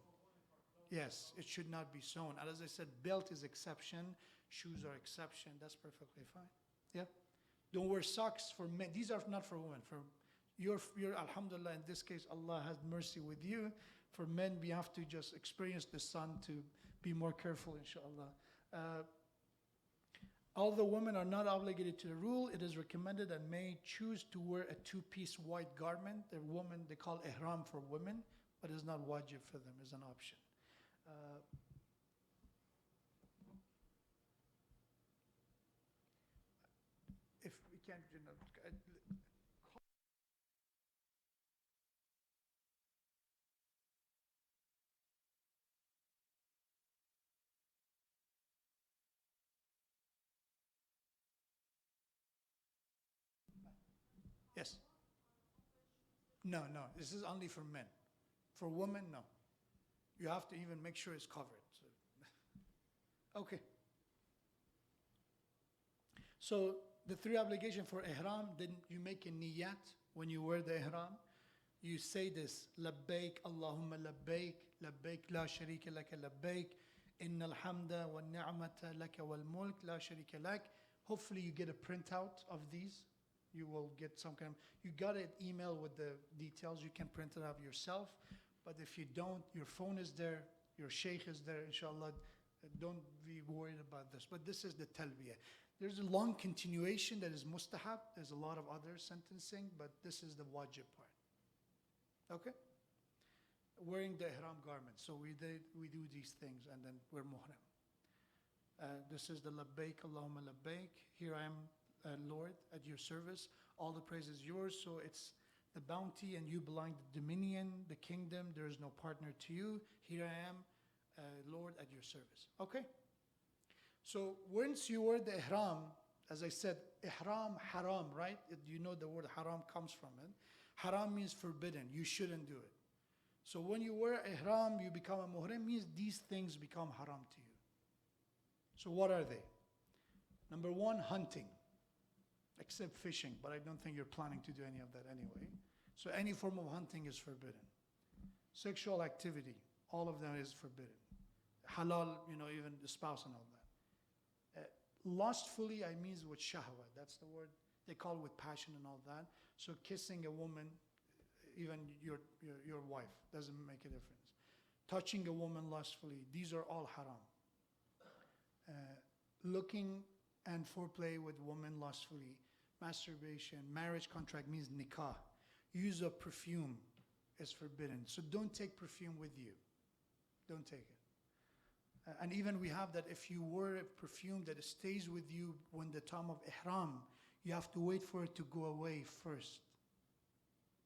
Yes, it should not be sewn. And as I said, belt is exception, shoes are exception. That's perfectly fine. Yeah. Don't wear socks for men. These are not for women. For your alhamdulillah, in this case, Allah has mercy with you. For men, we have to just experience the sun to be more careful, inshallah. Although women are not obligated to the rule, it is recommended and may choose to wear a two-piece white garment. The woman, they call ihram for women, but it's not wajib for them, it's an option. If we can't, yes. No, this is only for men. For women, no. You have to even make sure it's covered. So. Okay. So the three obligations for ihram, then you make a niyat when you wear the ihram. You say this, labbaik, Allahumma labbaik, labbaik la sharika laka labbaik, inna alhamda wa ni'mata laka wal mulk la sharika lak. Hopefully you get a printout of these. You will get some kind of, you got an email with the details, you can print it out yourself. But if you don't, your phone is there, your sheikh is there, inshallah, don't be worried about this. But this is the talbiyah. There's a long continuation that is mustahab. There's a lot of other sentencing, but this is the wajib part. Okay? Wearing the ihram garment. So we do these things and then we're muhram. This is the labbaik, Allahumma labbaik. Here I am, Lord, at your service. All the praise is yours. So it's the bounty and you belong to the dominion, the kingdom. There is no partner to you. Here I am, Lord, at your service. Okay? So once you wear the ihram, as I said, ihram, haram, right? You know the word haram comes from it. Haram means forbidden. You shouldn't do it. So when you wear ihram, you become a muhrim, means these things become haram to you. So what are they? Number one, hunting. Except fishing, but I don't think you're planning to do any of that anyway. So any form of hunting is forbidden. Sexual activity, all of them is forbidden. Halal, even the spouse and all that. Lustfully, I mean with shahwa, that's the word. They call it with passion and all that. So kissing a woman, even your wife, doesn't make a difference. Touching a woman lustfully, these are all haram. Looking and foreplay with women lustfully, masturbation, marriage contract means nikah. Use of perfume is forbidden. So don't take perfume with you. Don't take it. And even we have that if you wear a perfume that stays with you when the time of ihram, you have to wait for it to go away first.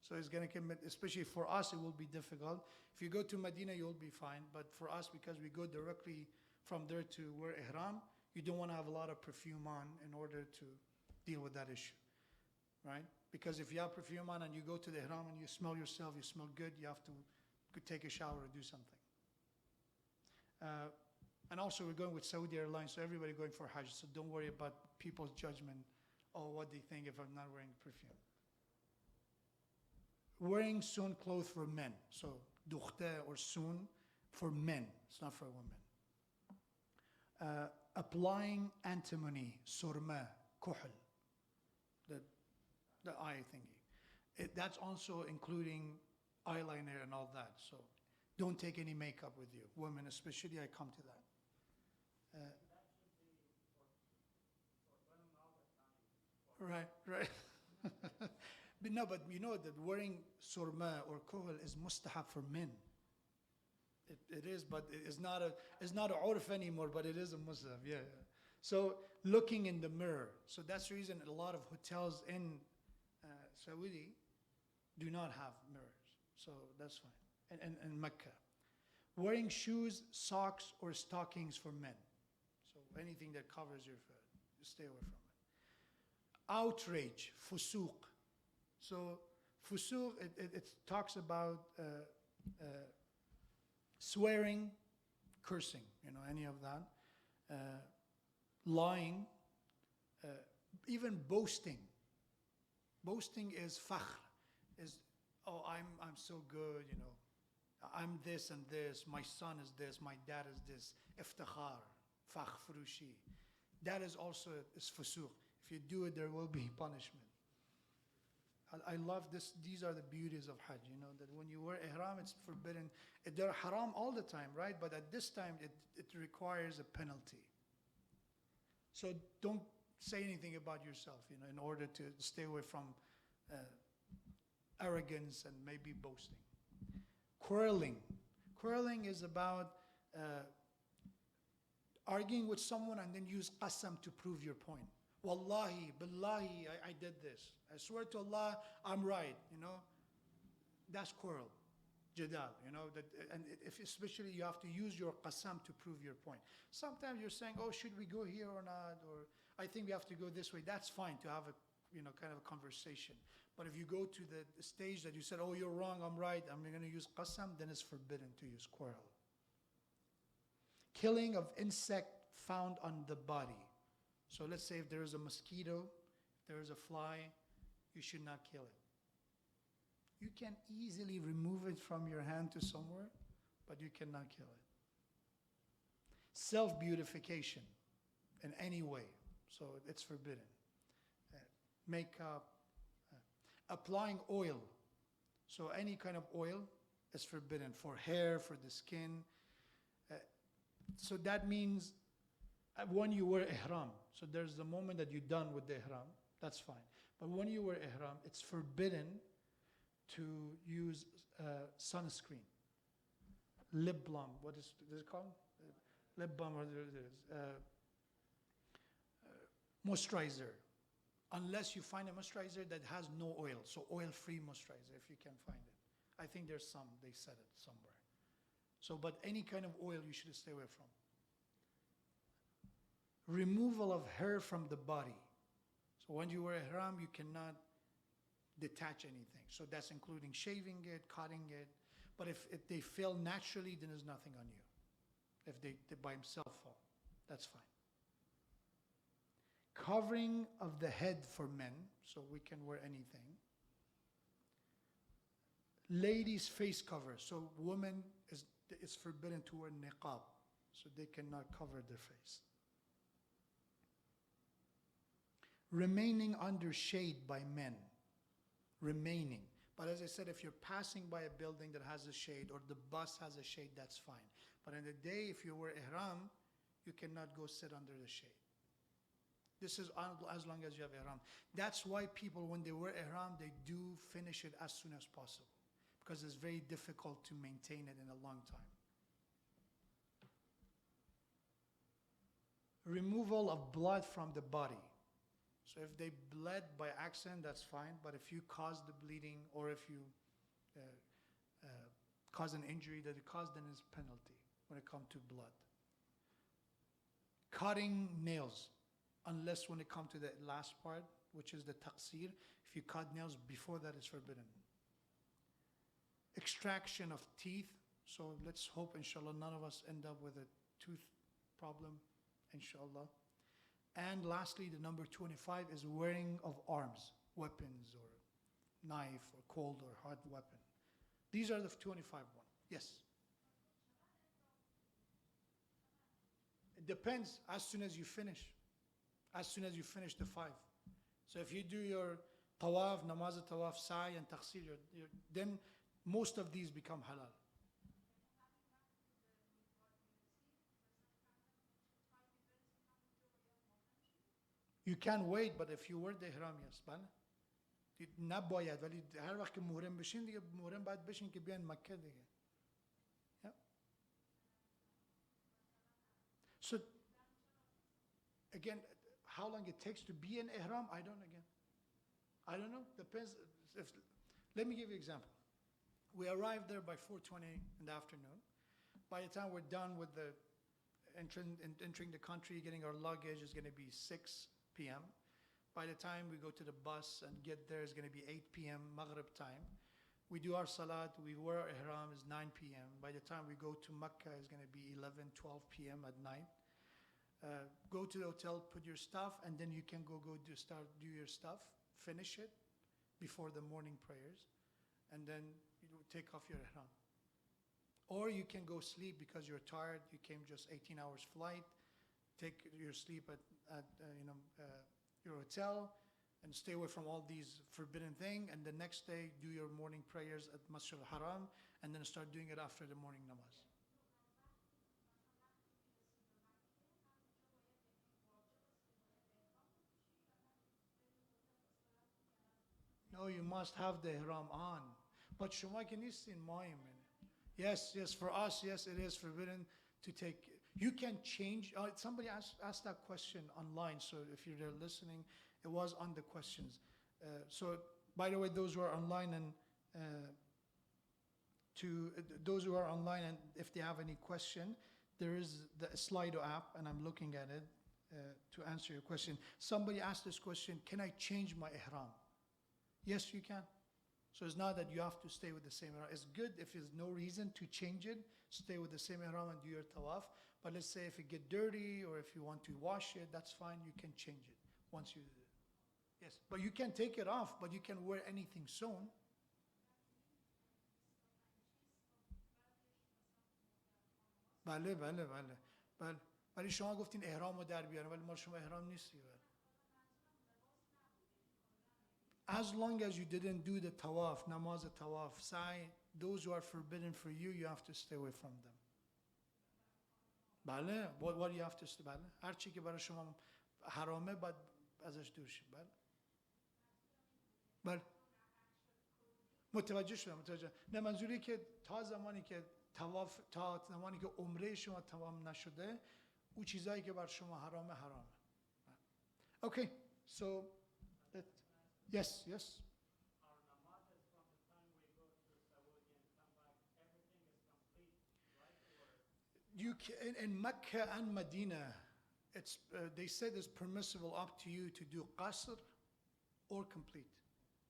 So it's going to commit, especially for us, it will be difficult. If you go to Medina, you'll be fine. But for us, because we go directly from there to wear ihram, you don't want to have a lot of perfume on in order to deal with that issue, right? Because if you have perfume on and you go to the ihram and you smell yourself, you smell good, you have to take a shower or do something. And also we're going with Saudi Airlines, so everybody going for Hajj, so don't worry about people's judgment or what they think if I'm not wearing perfume. Wearing sun clothes for men, so dukhte or sun for men, it's not for women. Applying antimony, surma, kuhl, the eye thingy. That's also including eyeliner and all that, so don't take any makeup with you. Women especially, I come to that. Right. But no, but you know that wearing surma or kuhl is mustahab for men. It is, but it's not a urf anymore, but it is a mustahab, yeah. So looking in the mirror. So that's the reason a lot of hotels in Saudi do not have mirrors. So that's fine. And Mecca. Wearing shoes, socks, or stockings for men. So anything that covers your foot, stay away from it. Outrage, fusuq. So fusuq, it talks about swearing, cursing, any of that. Lying, even boasting. Boasting is fakhr, is, oh, I'm so good, I'm this and this, my son is this, my dad is this. Iftikhar, fakhr furushi. That is also is fusuq. If you do it, there will be punishment. I love this. These are the beauties of Hajj, that when you wear ihram, it's forbidden. They're haram all the time, right? But at this time, it requires a penalty. So don't say anything about yourself, in order to stay away from arrogance and maybe boasting. Quarreling. Quarreling is about arguing with someone and then use qasam to prove your point. Wallahi, billahi, I did this. I swear to Allah, I'm right, That's quarrel, jadal, and if especially you have to use your qasam to prove your point. Sometimes you're saying, oh, should we go here or not? Or I think we have to go this way. That's fine to have a, kind of a conversation. But if you go to the stage that you said, oh, you're wrong, I'm right, I'm going to use qasam, then it's forbidden to use quarrel. Killing of insect found on the body. So let's say if there is a mosquito, if there is a fly, you should not kill it. You can easily remove it from your hand to somewhere, but you cannot kill it. Self-beautification in any way, so it's forbidden. Makeup, applying oil. So any kind of oil is forbidden for hair, for the skin. So that means when you wear ihram, so there's the moment that you're done with the ihram, that's fine. But when you wear ihram, it's forbidden to use sunscreen, lip balm. What is it called? Lip balm, or moisturizer. Unless you find a moisturizer that has no oil, so oil-free moisturizer, if you can find it. I think there's some, they said it somewhere. So, but any kind of oil you should stay away from. Removal of hair from the body. So when you wear ihram, you cannot detach anything. So that's including shaving it, cutting it. But if they fail naturally, then there's nothing on you. If they by himself fall, that's fine. Covering of the head for men, so we can wear anything. Ladies' face cover, so women it's forbidden to wear niqab, so they cannot cover their face. Remaining under shade by men, remaining. But as I said, if you're passing by a building that has a shade or the bus has a shade, that's fine. But in the day, if you wear ihram, you cannot go sit under the shade. This is as long as you have ihram. That's why people, when they wear ihram, they do finish it as soon as possible, because it's very difficult to maintain it in a long time. removal of blood from the body. So if they bled by accident, that's fine. But if you cause the bleeding, or if you cause an injury that it caused, then it's penalty when it comes to blood. Cutting nails, unless when it comes to the last part, which is the taqsir. If you cut nails before that, it's forbidden. Extraction of teeth. So let's hope, inshallah, none of us end up with a tooth problem, inshallah. And lastly, the number 25 is wearing of arms, weapons, or knife, or cold or hard weapon. These are the 25 ones. Yes? It depends as soon as you finish. As soon as you finish the 5. So if you do your tawaf, namaz tawaf, sa'i, and taqsir, then most of these become halal. You can wait, but if you wear the ihram, yes. بله. نباید، ولی هر وقت که محرم بشین دیگه محرم باید بشین که بیان مکه دیگه. Yeah. So again, how long it takes to be in ihram, I don't know. Depends. Let me give you an example. We arrived there by 4:20 in the afternoon. By the time we're done with the entering the country, getting our luggage, is going to be 6 p.m. By the time we go to the bus and get there, it's going to be 8 p.m. Maghrib time. We do our salat, we wear our ihram, is 9 p.m. By the time we go to Mecca, it's going to be 11, 12 p.m. at night. Go to the hotel, put your stuff, and then you can do your stuff, finish it before the morning prayers, and then you take off your ihram. Or you can go sleep because you're tired, you came just 18 hours flight, take your sleep at your hotel, and stay away from all these forbidden things, and the next day do your morning prayers at Masjid al-Haram, and then start doing it after the morning namaz. No, you must have the ihram on. But shuma ke nistin mayim. Yes, for us, yes, it is forbidden to take. You can change. Somebody asked that question online, so if you're there listening, it was on the questions. So, by the way, those who are online and if they have any question, there is the Slido app, and I'm looking at it to answer your question. Somebody asked this question: can I change my ihram? Yes, you can. So it's not that you have to stay with the same ihram. It's good if there's no reason to change it, stay with the same ihram and do your tawaf. But let's say if it get dirty or if you want to wash it, that's fine. You can change it once you do it. Yes, but you can take it off, but you can wear anything sewn. بله. ولی شما گفتین احرامو در بیارن، ولی ما شما احرام نیستی. As long as you didn't do the tawaf, namaz tawaf, sa'i, those who are forbidden for you, you have to stay away from them. بله. What you have to stay. بله. هر چی که برای شما حرامه باید ازش دور شید. بله. متوجه شدم. نه، منظوری که تا زمانی که عمره شما تمام نشده، اون چیزایی که بر شما حرامه. Okay, so yes. Our namaz is from the time we go to Saudi and come back, everything is complete, right? You can, in Mecca and Medina, it's they said it's permissible up to you to do qasr or complete.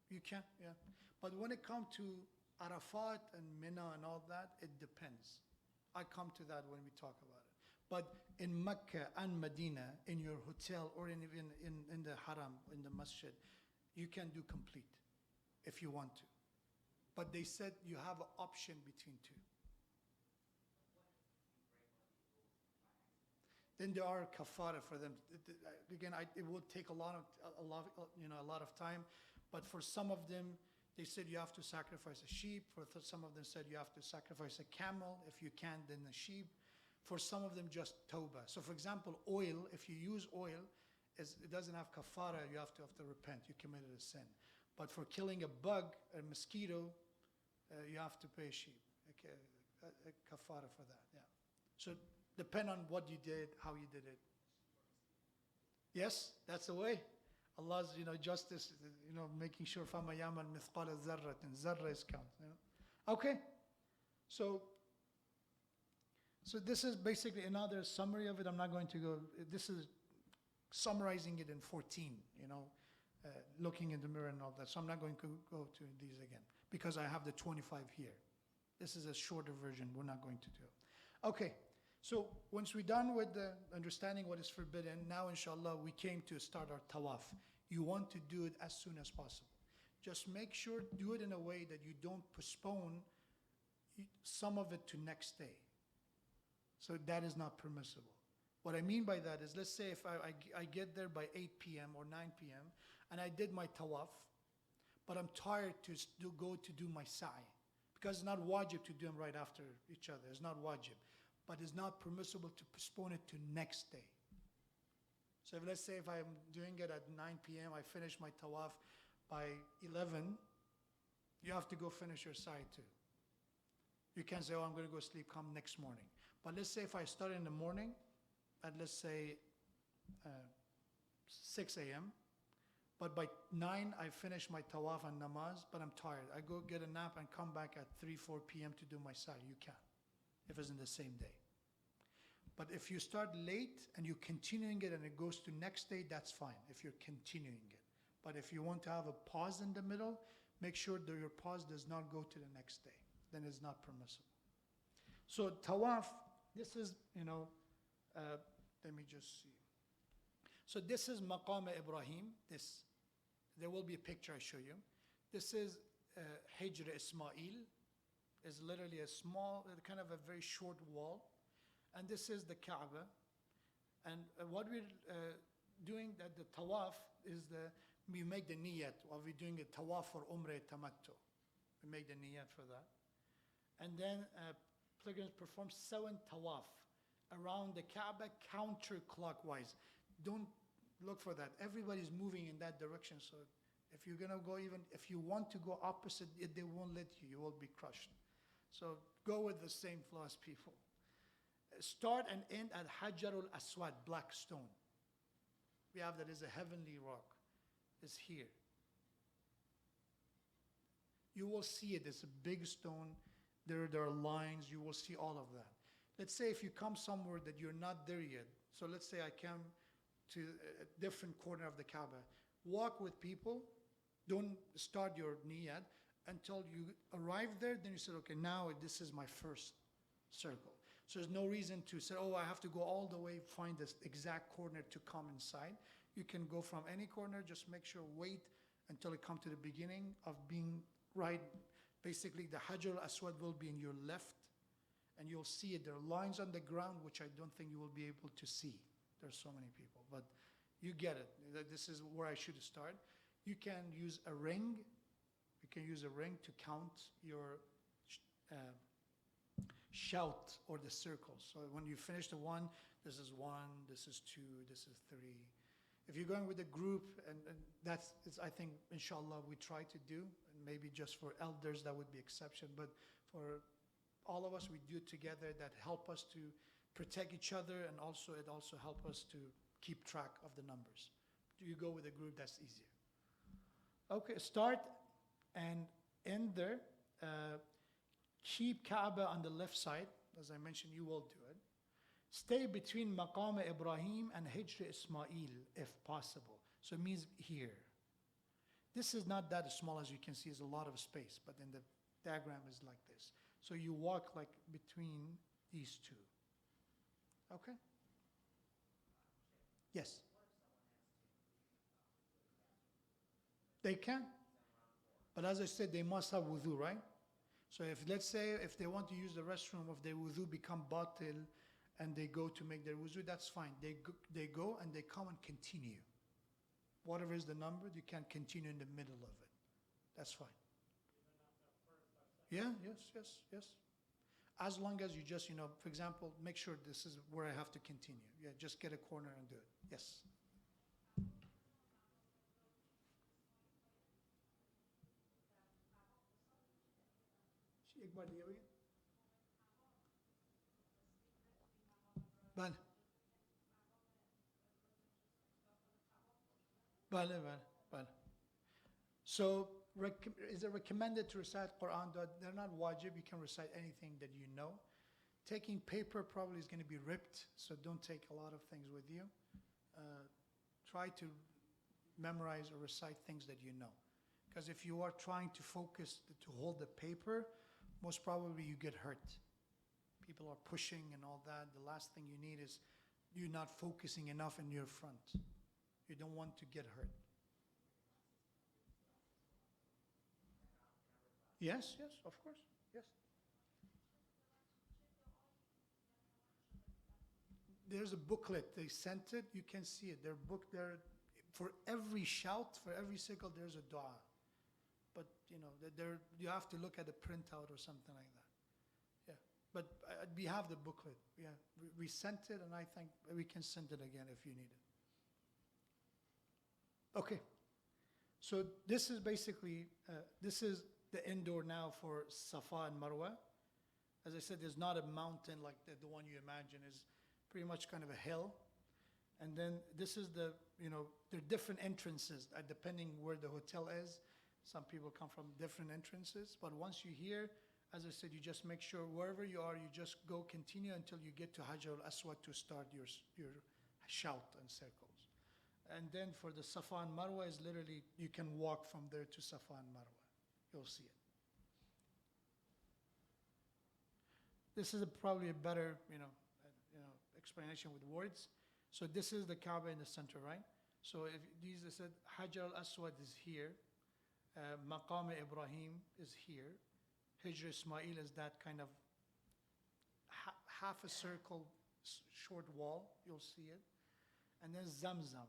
You can, yeah. But when it comes to Arafat and Mina and all that, it depends. I come to that when we talk about it. But in Mecca and Medina, in your hotel or even in the haram, in the masjid, you can do complete if you want to. But they said you have an option between two. Then there are kafara for them. Again, it would take a lot of time. But for some of them, they said you have to sacrifice a sheep. For some of them said you have to sacrifice a camel. If you can't, then a sheep. For some of them, just tawbah. So for example, oil, if you use oil, it doesn't have kafara, you have to repent, you committed a sin. But for killing a bug, a mosquito, you have to pay a sheep, a kafara for that, yeah. So depend on what you did, how you did it. Yes, that's the way. Allah's, justice, making sure فَمَا يَعْمَلْ مِثْقَالَ ذَرَّةٍ Zarra is count. Okay, so this is basically another summary of it. I'm not going to go, this is summarizing it in 14, looking in the mirror and all that. So I'm not going to go to these again because I have the 25 here. This is a shorter version. We're not going to do it. Okay, so once we're done with the understanding what is forbidden, now inshallah we came to start our tawaf. You want to do it as soon as possible. Just make sure, do it in a way that you don't postpone some of it to next day. So that is not permissible. What I mean by that is, let's say if I get there by 8 p.m. or 9 p.m. and I did my tawaf, but I'm tired to go to do my sa'i. Because it's not wajib to do them right after each other. It's not wajib. But it's not permissible to postpone it to next day. So let's say if I'm doing it at 9 p.m., I finish my tawaf by 11, you have to go finish your sa'i too. You can't say, oh, I'm going to go sleep, come next morning. But let's say if I start in the morning, at let's say 6 a.m., but by 9 I finish my tawaf and namaz, but I'm tired. I go get a nap and come back at 3, 4 p.m. to do my sa'i. You can, if it's in the same day. But if you start late and you're continuing it and it goes to next day, that's fine, if you're continuing it. But if you want to have a pause in the middle, make sure that your pause does not go to the next day. Then it's not permissible. So tawaf, this is, let me just see. So this is Maqam Ibrahim. There will be a picture I show you. This is Hijr Ismail. It's literally a small, kind of a very short wall. And this is the Kaaba. And what we're doing at the tawaf is we make the niyat, or we're doing a tawaf for Umrah Tamattu. We make the niyat for that. And then pilgrims perform 7 tawaf around the Kaaba counterclockwise. Don't look for that. Everybody's moving in that direction. So if you're going to go, even if you want to go opposite, they won't let you. You will be crushed. So go with the same flow as people. Start and end at Hajarul Aswad, black stone. We have that is a heavenly rock. It's here. You will see it. It's a big stone. There are lines. You will see all of that. Let's say if you come somewhere that you're not there yet. So let's say I come to a different corner of the Kaaba. Walk with people. Don't start your niyat until you arrive there. Then you say, okay, now this is my first circle. So there's no reason to say, oh, I have to go all the way, find this exact corner to come inside. You can go from any corner. Just make sure, wait until you come to the beginning of being right. Basically, the Hajar al-Aswad will be in your left, and you'll see it. There are lines on the ground, which I don't think you will be able to see. There's so many people, but you get it. This is where I should start. You can use a ring. You can use a ring to count your shout or the circles. So when you finish the 1, this is 1, this is 2, this is 3. If you're going with a group, and that's, I think, inshallah, we try to do, and maybe just for elders, that would be exception, but for all of us, we do it together. That help us to protect each other, and also it also help us to keep track of the numbers. Do you go with a group? That's easier. Okay, start and end there. Keep Kaaba on the left side. As I mentioned, you will do it. Stay between Maqam Ibrahim and Hijr Ismail, if possible. So it means here. This is not that small, as you can see. It's a lot of space, but in the diagram is like this. So you walk like between these two. Okay? Yes? They can. But as I said, they must have wudu, right? So if, let's say, if they want to use the restroom, if their wudu become batil and they go to make their wudu, that's fine. They go and they come and continue. Whatever is the number, you can continue in the middle of it. That's fine. Yeah, yes. As long as you just, for example, make sure this is where I have to continue. Yeah, just get a corner and do it. Yes. بله Vale, vale, vale. So, is it recommended to recite Quran? They're not wajib. You can recite anything that you know. Taking paper probably is going to be ripped, so don't take a lot of things with you. Try to memorize or recite things that you know. Because if you are trying to focus to hold the paper, most probably you get hurt. People are pushing and all that. The last thing you need is you're not focusing enough in your front. You don't want to get hurt. Yes, yes, of course, yes. There's a booklet, they sent it, you can see it. They're booked there. For every shout, for every sickle, there's a dua. But, you know, you have to look at the printout or something like that. Yeah, but we have the booklet. Yeah, we sent it, and I think we can send it again if you need it. Okay, so this is basically, this is the indoor now for Safa and Marwa. As I said, there's not a mountain like the one you imagine. It's pretty much kind of a hill. And then this is the, you know, there are different entrances depending where the hotel is. Some people come from different entrances. But once you're here, as I said, you just make sure wherever you are, you just go continue until you get to Hajar al-Aswad to start your shout and circles. And then for the Safa and Marwa is literally, you can walk from there to Safa and Marwa. You'll see it. This is probably a better, explanation with words. So this is the Kaaba in the center, right? So if these are said, Hajar al-Aswad is here, Maqam Ibrahim is here, Hijr Ismail is that kind of half a circle, short wall, you'll see it. And then Zamzam.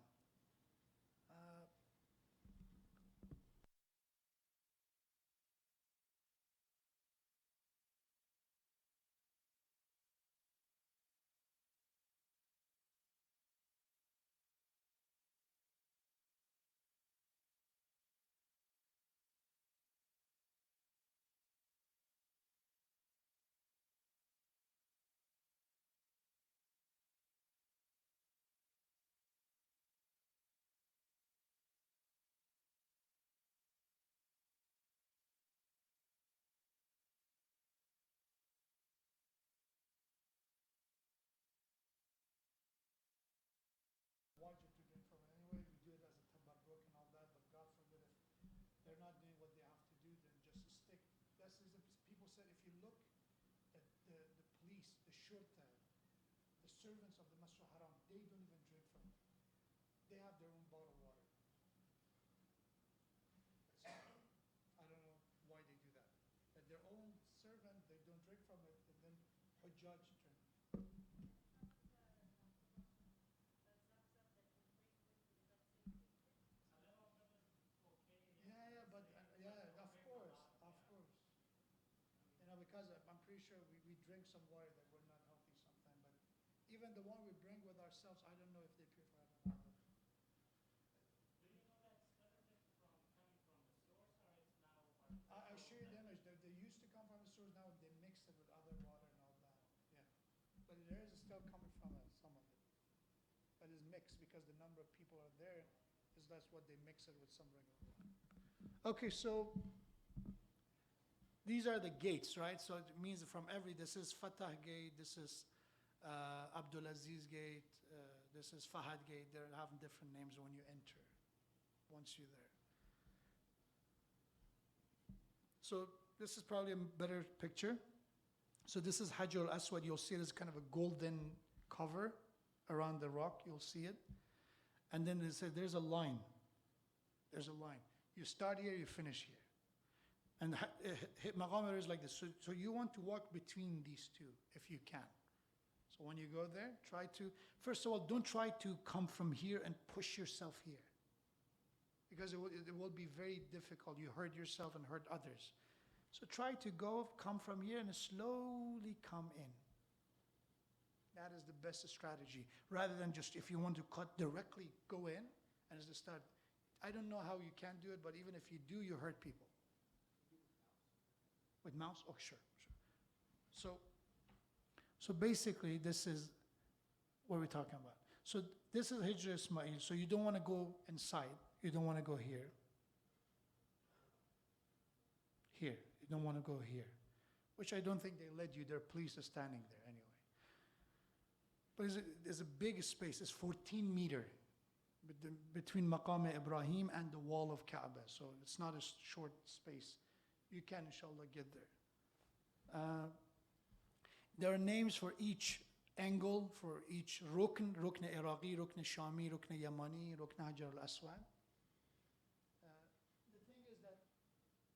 Want you to drink from it anyway, we do it as a tabarruk and all that, but God forbid if they're not doing what they have to do, then just stick. That's is people said if you look at the police, the shurta, the servants of the Masjid Haram, they don't even drink from it. They have their own bottled water. I don't know why they do that. That their own servant, they don't drink from it, and then Hujjaj drink. Because I'm pretty sure we drink some water that we're not healthy sometimes, but even the one we bring with ourselves, I don't know if they purify it or not. Do you know that's limited from coming from the source, or it's now? I show you the image. They used to come from the source, now they mix it with other water and all that. Yeah, but there is still coming from some of it. But it's mixed because the number of people are there, is that's what they mix it with some regular water. Okay, so these are the gates, right? So it means from this is Fatah Gate, this is Abdulaziz Gate, this is Fahad Gate. They have different names when you enter, once you're there. So this is probably a better picture. So this is Hajar al-Aswad. You'll see it as kind of a golden cover around the rock. You'll see it. And then they say there's a line. There's a line. You start here, you finish here. And Maqam is like this. So you want to walk between these two if you can. So when you go there, first of all, don't try to come from here and push yourself here. Because it will be very difficult. You hurt yourself and hurt others. So try to come from here and slowly come in. That is the best strategy. Rather than just, if you want to cut directly, go in and just start. I don't know how you can do it, but even if you do, you hurt people. With mouse? Oh, sure. So basically, this is what we're talking about. So this is Hijr Ismail. So you don't want to go inside. You don't want to go here. Here. You don't want to go here. Which I don't think they let you. Their police are standing there anyway. But there's a big space. It's 14 meter between Maqam Ibrahim and the wall of Kaaba. So it's not a short space. You can, inshallah, get there. There are names for each angle, for each rukn, rukn Iraqi, rukn Shami, rukn Yamani, rukn Hajar al-Aswad. The thing is that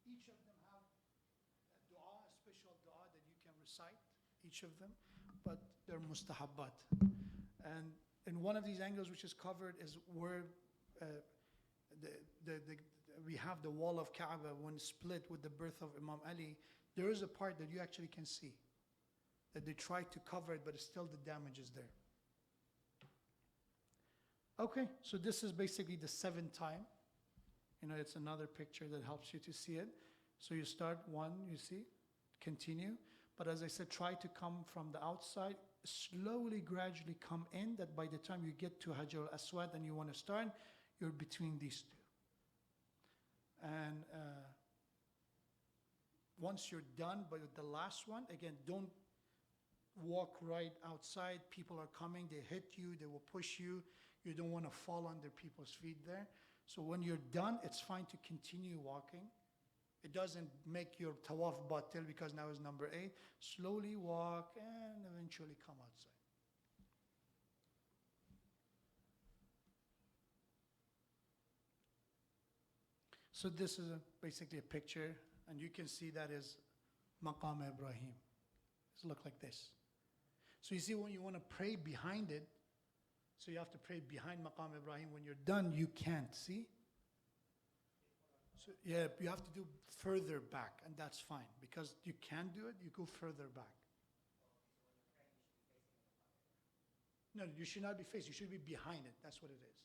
each of them have a dua, a special dua that you can recite, each of them, but they're mustahabbat. And in one of these angles which is covered is where we have the wall of Kaaba when split with the birth of Imam Ali. There is a part that you actually can see that they tried to cover it, but still the damage is there. Okay, so this is basically the 7th time. You know, it's another picture that helps you to see it. So you start 1, you see, continue. But as I said, try to come from the outside, slowly, gradually come in, that by the time you get to Hajar al-Aswad and you want to start, you're between these two. And once you're done, but with the last one, again, don't walk right outside. People are coming, they hit you, they will push you. You don't want to fall under people's feet there. So when you're done, it's fine to continue walking. It doesn't make your tawaf batil because now is number 8. Slowly walk and eventually come outside. So this is basically a picture, and you can see that is Maqam Ibrahim. It looks like this. So you see, when you want to pray behind it, so you have to pray behind Maqam Ibrahim. When you're done, you can't, see? So yeah, you have to do further back, and that's fine. Because you can do it, you go further back. No, you should not be facing, you should be behind it. That's what it is.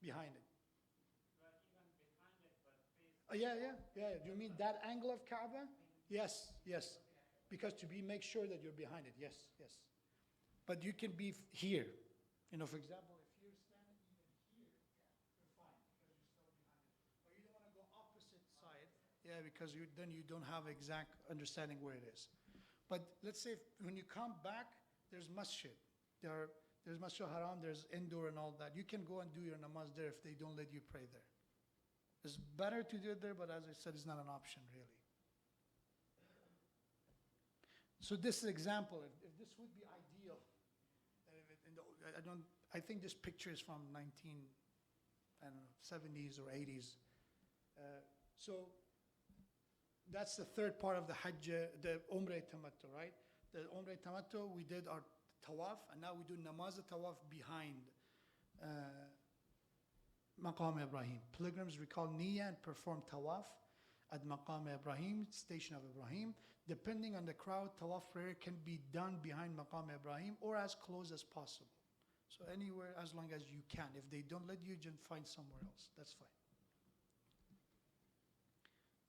Behind it. But even behind it, but face. Oh, yeah. Do you mean that angle of Kaaba? Yes. Because make sure that you're behind it, yes. But you can be here. You know, for example, if you're standing even here, you're fine because you're still behind it. Or you don't want to go opposite side, because then you don't have exact understanding where it is. But let's say when you come back, there's Masjid. There's Masjid Haram, there's indoor and all that. You can go and do your namaz there if they don't let you pray there. It's better to do it there, but as I said, it's not an option really. So this is an example. If this would be ideal, I think this picture is from 70s or 80s. So that's the 3rd part of the Hajj, the Umrah Tamattu, right? The Umrah Tamattu, we did our tawaf, and now we do namaz tawaf behind Maqam Ibrahim. Pilgrims recall niyyah and perform tawaf at Maqam Ibrahim, station of Ibrahim. Depending on the crowd, tawaf prayer can be done behind Maqam Ibrahim or as close as possible. So anywhere as long as you can. If they don't let you, just find somewhere else. That's fine.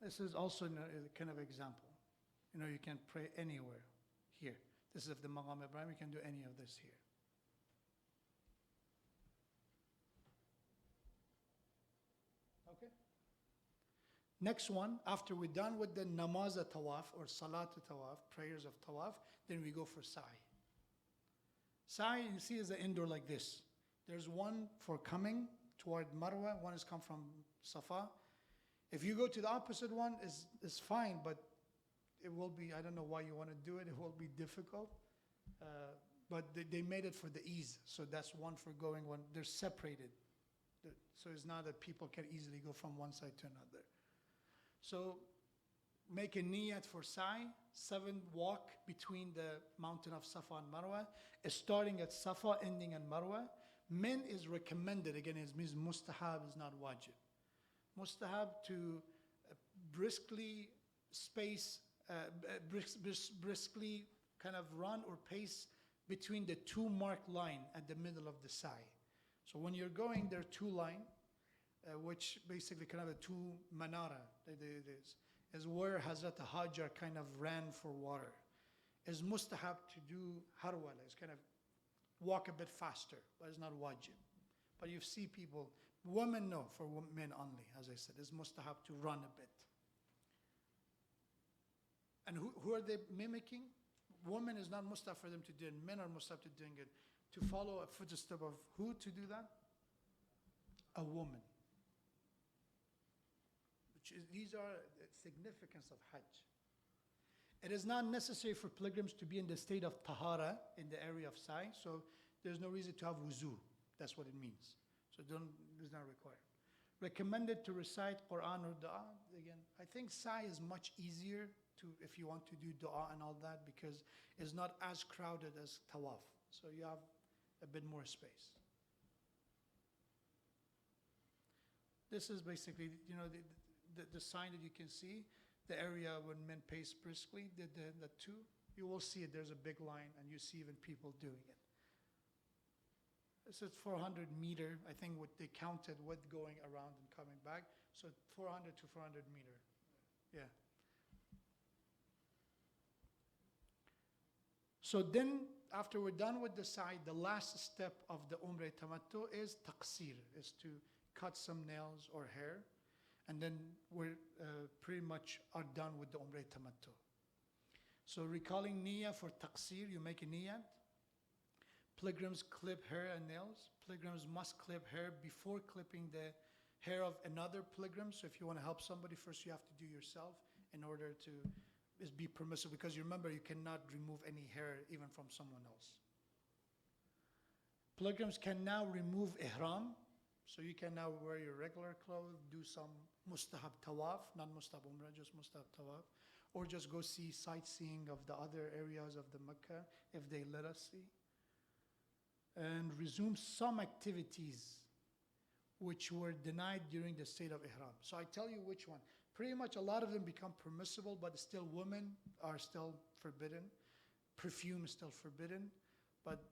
This is also a kind of example. You know, you can pray anywhere here. This is the Maqam Ibrahim. You can do any of this here. Okay. Next one, after we're done with the namaz tawaf or salat tawaf, prayers of tawaf, then we go for sa'i. Sa'i, you see, is an indoor like this. There's one for coming toward Marwa, one is come from Safa. If you go to the opposite one, it's fine, but it will be, I don't know why you want to do it, it will be difficult. But they made it for the ease, so that's one for going, one, they're separated. So it's not that people can easily go from one side to another. So make a niyat for sa'i, 7 walk between the mountain of Safa and Marwa, starting at Safa, ending at Marwa. Men is recommended, again it means mustahab is not wajib. Mustahab to briskly kind of run or pace between the 2 marked line at the middle of the sa'i. So when you're going, there are 2 lines, which basically kind of a 2 manara. Is where Hazrat Hajar kind of ran for water. Is mustahab to do harwala, is kind of walk a bit faster, but it's not wajib. But you see people Women, no, for men only, as I said. It's mustahab to run a bit. And who are they mimicking? Women is not mustahab for them to do it. Men are mustahab to doing it. To follow a footstep of who to do that? A woman. These are the significance of Hajj. It is not necessary for pilgrims to be in the state of tahara in the area of sa'i, so there's no reason to have wuzu. That's what it means. So it's not required. Recommended to recite Quran or dua. Again, I think sa'i is much easier to if you want to do dua and all that because it's not as crowded as tawaf. So you have a bit more space. This is basically, the sign that you can see, the area when men pace briskly, the two, you will see it, there's a big line and you see even people doing it. This is 400 meter, I think what they counted with going around and coming back, so 400 to 400 meter, yeah. So then, after we're done with the sa'i, the last step of the Umrah Tamattu is taqsir, is to cut some nails or hair, and then we're pretty much are done with the Umrah Tamattu. So recalling niyyah for taqsir, you make a niyyah. Pilgrims clip hair and nails. Pilgrims must clip hair before clipping the hair of another pilgrim. So if you want to help somebody, first you have to do yourself in order to be permissible, because you remember you cannot remove any hair even from someone else. Pilgrims can now remove ihram. So you can now wear your regular clothes, do some mustahab tawaf, not mustahab umrah, just mustahab tawaf, or just go see sightseeing of the other areas of the Mecca if they let us see. And resume some activities which were denied during the state of ihram. So I tell you which one. Pretty much a lot of them become permissible, but still women are still forbidden. Perfume is still forbidden, but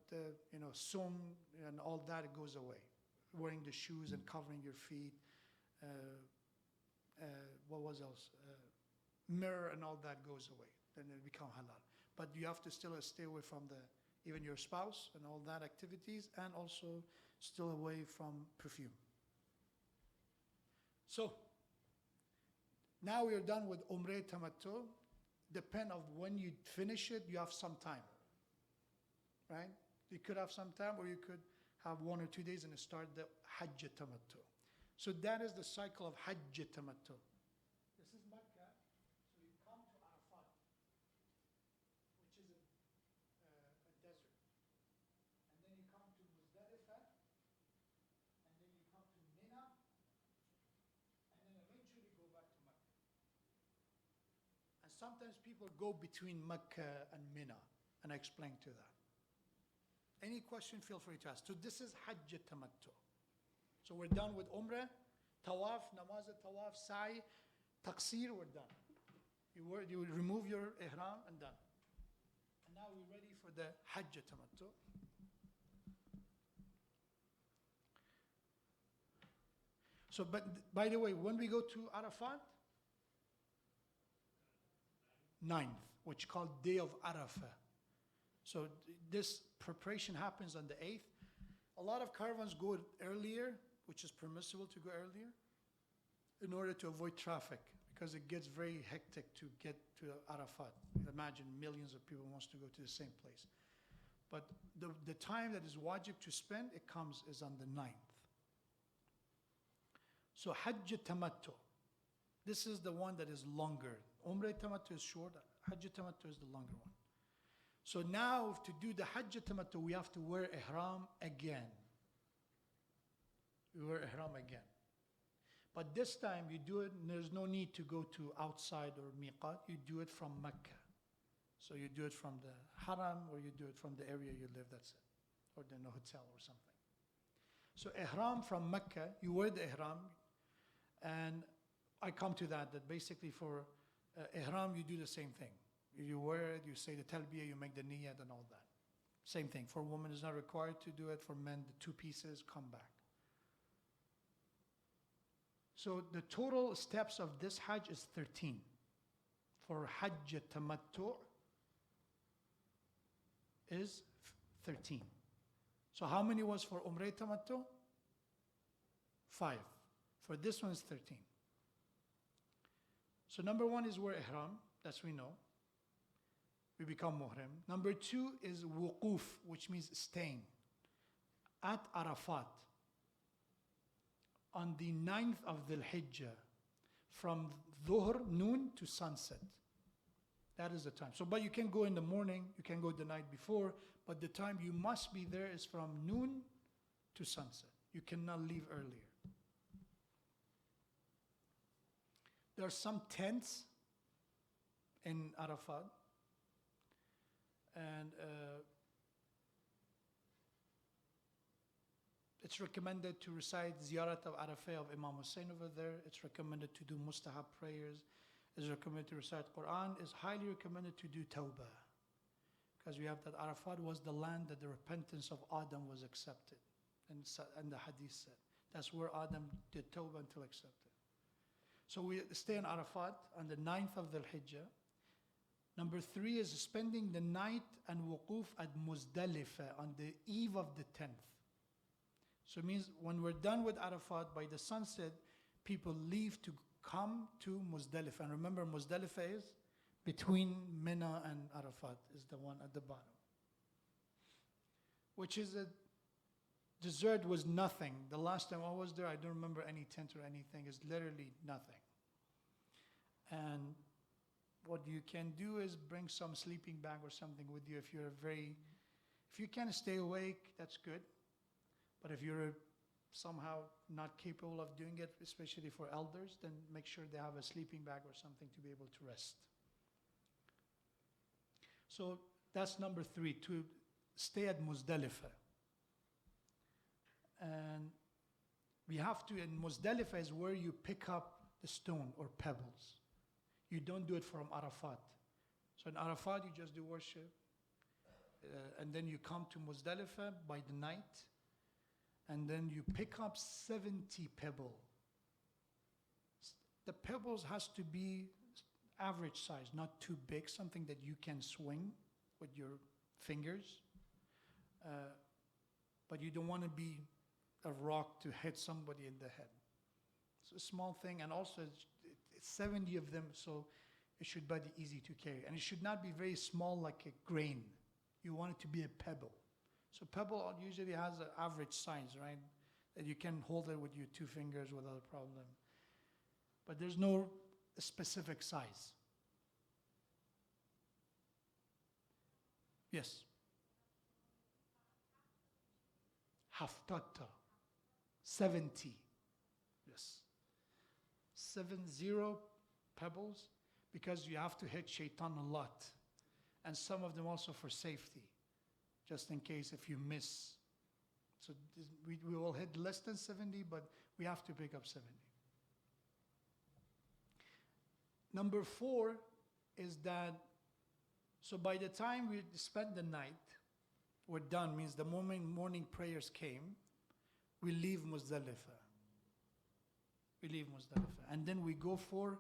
sum and all that, it goes away. Wearing the shoes and covering your feet. What was else? Mirror and all that goes away. Then it become halal. But you have to still stay away from even your spouse and all that activities, and also still away from perfume. So, now we are done with Umrah Tamattu. Depend of when you finish it, you have some time. Right? You could have some time, or you could have 1 or 2 days and start the Hajj Tamattu. So that is the cycle of Hajj Tamattu. This is Mecca. So you come to Arafat, which is a desert. And then you come to Muzdalifah, and then you come to Mina, and then eventually go back to Mecca. And sometimes people go between Mecca and Mina, and I explain to that. Any question, feel free to ask. So this is Hajj Tamattu. So we're done with Umrah, Tawaf, Namaz Tawaf, Sa'i, Taqsir, we're done. You remove your Ihram and done. And now we're ready for the Hajj Tamattu. So, but by the way, when we go to Arafat, 9th, which is called Day of Arafah. So this preparation happens on the 8th. A lot of caravans go earlier, which is permissible to go earlier, in order to avoid traffic, because it gets very hectic to get to Arafat. Imagine millions of people wants to go to the same place. But the time that is wajib to spend, is on the 9th. So Hajj Tamattu. This is the one that is longer. Umrah Tamattu is short. Hajj Tamattu is the longer one. So now to do the Hajj Tamattu, we have to wear Ihram again. We wear Ihram again. But this time you do it, there's no need to go to outside or miqat. You do it from Mecca. So you do it from the Haram, or you do it from the area you live, that's it. Or in a hotel or something. So Ihram from Mecca, you wear the Ihram. And I come to that basically for Ihram, you do the same thing. You wear it, you say the talbiyah, you make the niyyah and all that. Same thing. For women, it's not required to do it. For men, the 2 pieces come back. So the total steps of this Hajj is 13. For Hajj Tamattu is 13. So how many was for Umrah Tamattu? 5. For this one is 13. So number 1 is wear ihram, that's we know. We become muhrim. Number 2 is wuquf, which means staying at Arafat on the 9th of the Hijjah from dhuhr, noon to sunset. That is the time. So, but you can go in the morning, you can go the night before, but the time you must be there is from noon to sunset. You cannot leave earlier. There are some tents in Arafat, and it's recommended to recite Ziyarat of Arafah of Imam Hussein over there. It's recommended to do mustahab prayers. It's recommended to recite Quran. It's highly recommended to do Tawbah, because we have that Arafat was the land that the repentance of Adam was accepted. And the hadith said, that's where Adam did Tawbah until accepted. So we stay in Arafat on the 9th of the Hijjah. Number 3 is spending the night and wuquf at Muzdalifah on the eve of the 10th. So it means when we're done with Arafat, by the sunset, people leave to come to Muzdalifah. And remember, Muzdalifah is between Mina and Arafat, is the one at the bottom. Which is a desert was nothing. The last time I was there, I don't remember any tent or anything. It's literally nothing. And what you can do is bring some sleeping bag or something with you if you can stay awake, that's good. But if you're somehow not capable of doing it, especially for elders, then make sure they have a sleeping bag or something to be able to rest. So that's number 3, to stay at Muzdalifah. And we have to, in Muzdalifah is where you pick up the stone or pebbles. You don't do it from Arafat. So in Arafat, you just do worship. And then you come to Muzdalifah by the night. And then you pick up 70 pebbles. The pebbles has to be average size, not too big, something that you can swing with your fingers. But you don't want to be a rock to hit somebody in the head. It's a small thing, and also it's 70 of them, so it should be easy to carry. And it should not be very small like a grain. You want it to be a pebble. So pebble usually has an average size, right? That you can hold it with your 2 fingers without a problem. But there's no specific size. Yes. Haftata. 70. Yes. 70 pebbles, because you have to hit shaitan a lot. And some of them also for safety, just in case if you miss. So we will hit less than 70, but we have to pick up 70. Number 4 is that, so by the time we spend the night, we're done, means the moment morning prayers came, we leave Muzdalifah. We leave Muzdalifah. And then we go for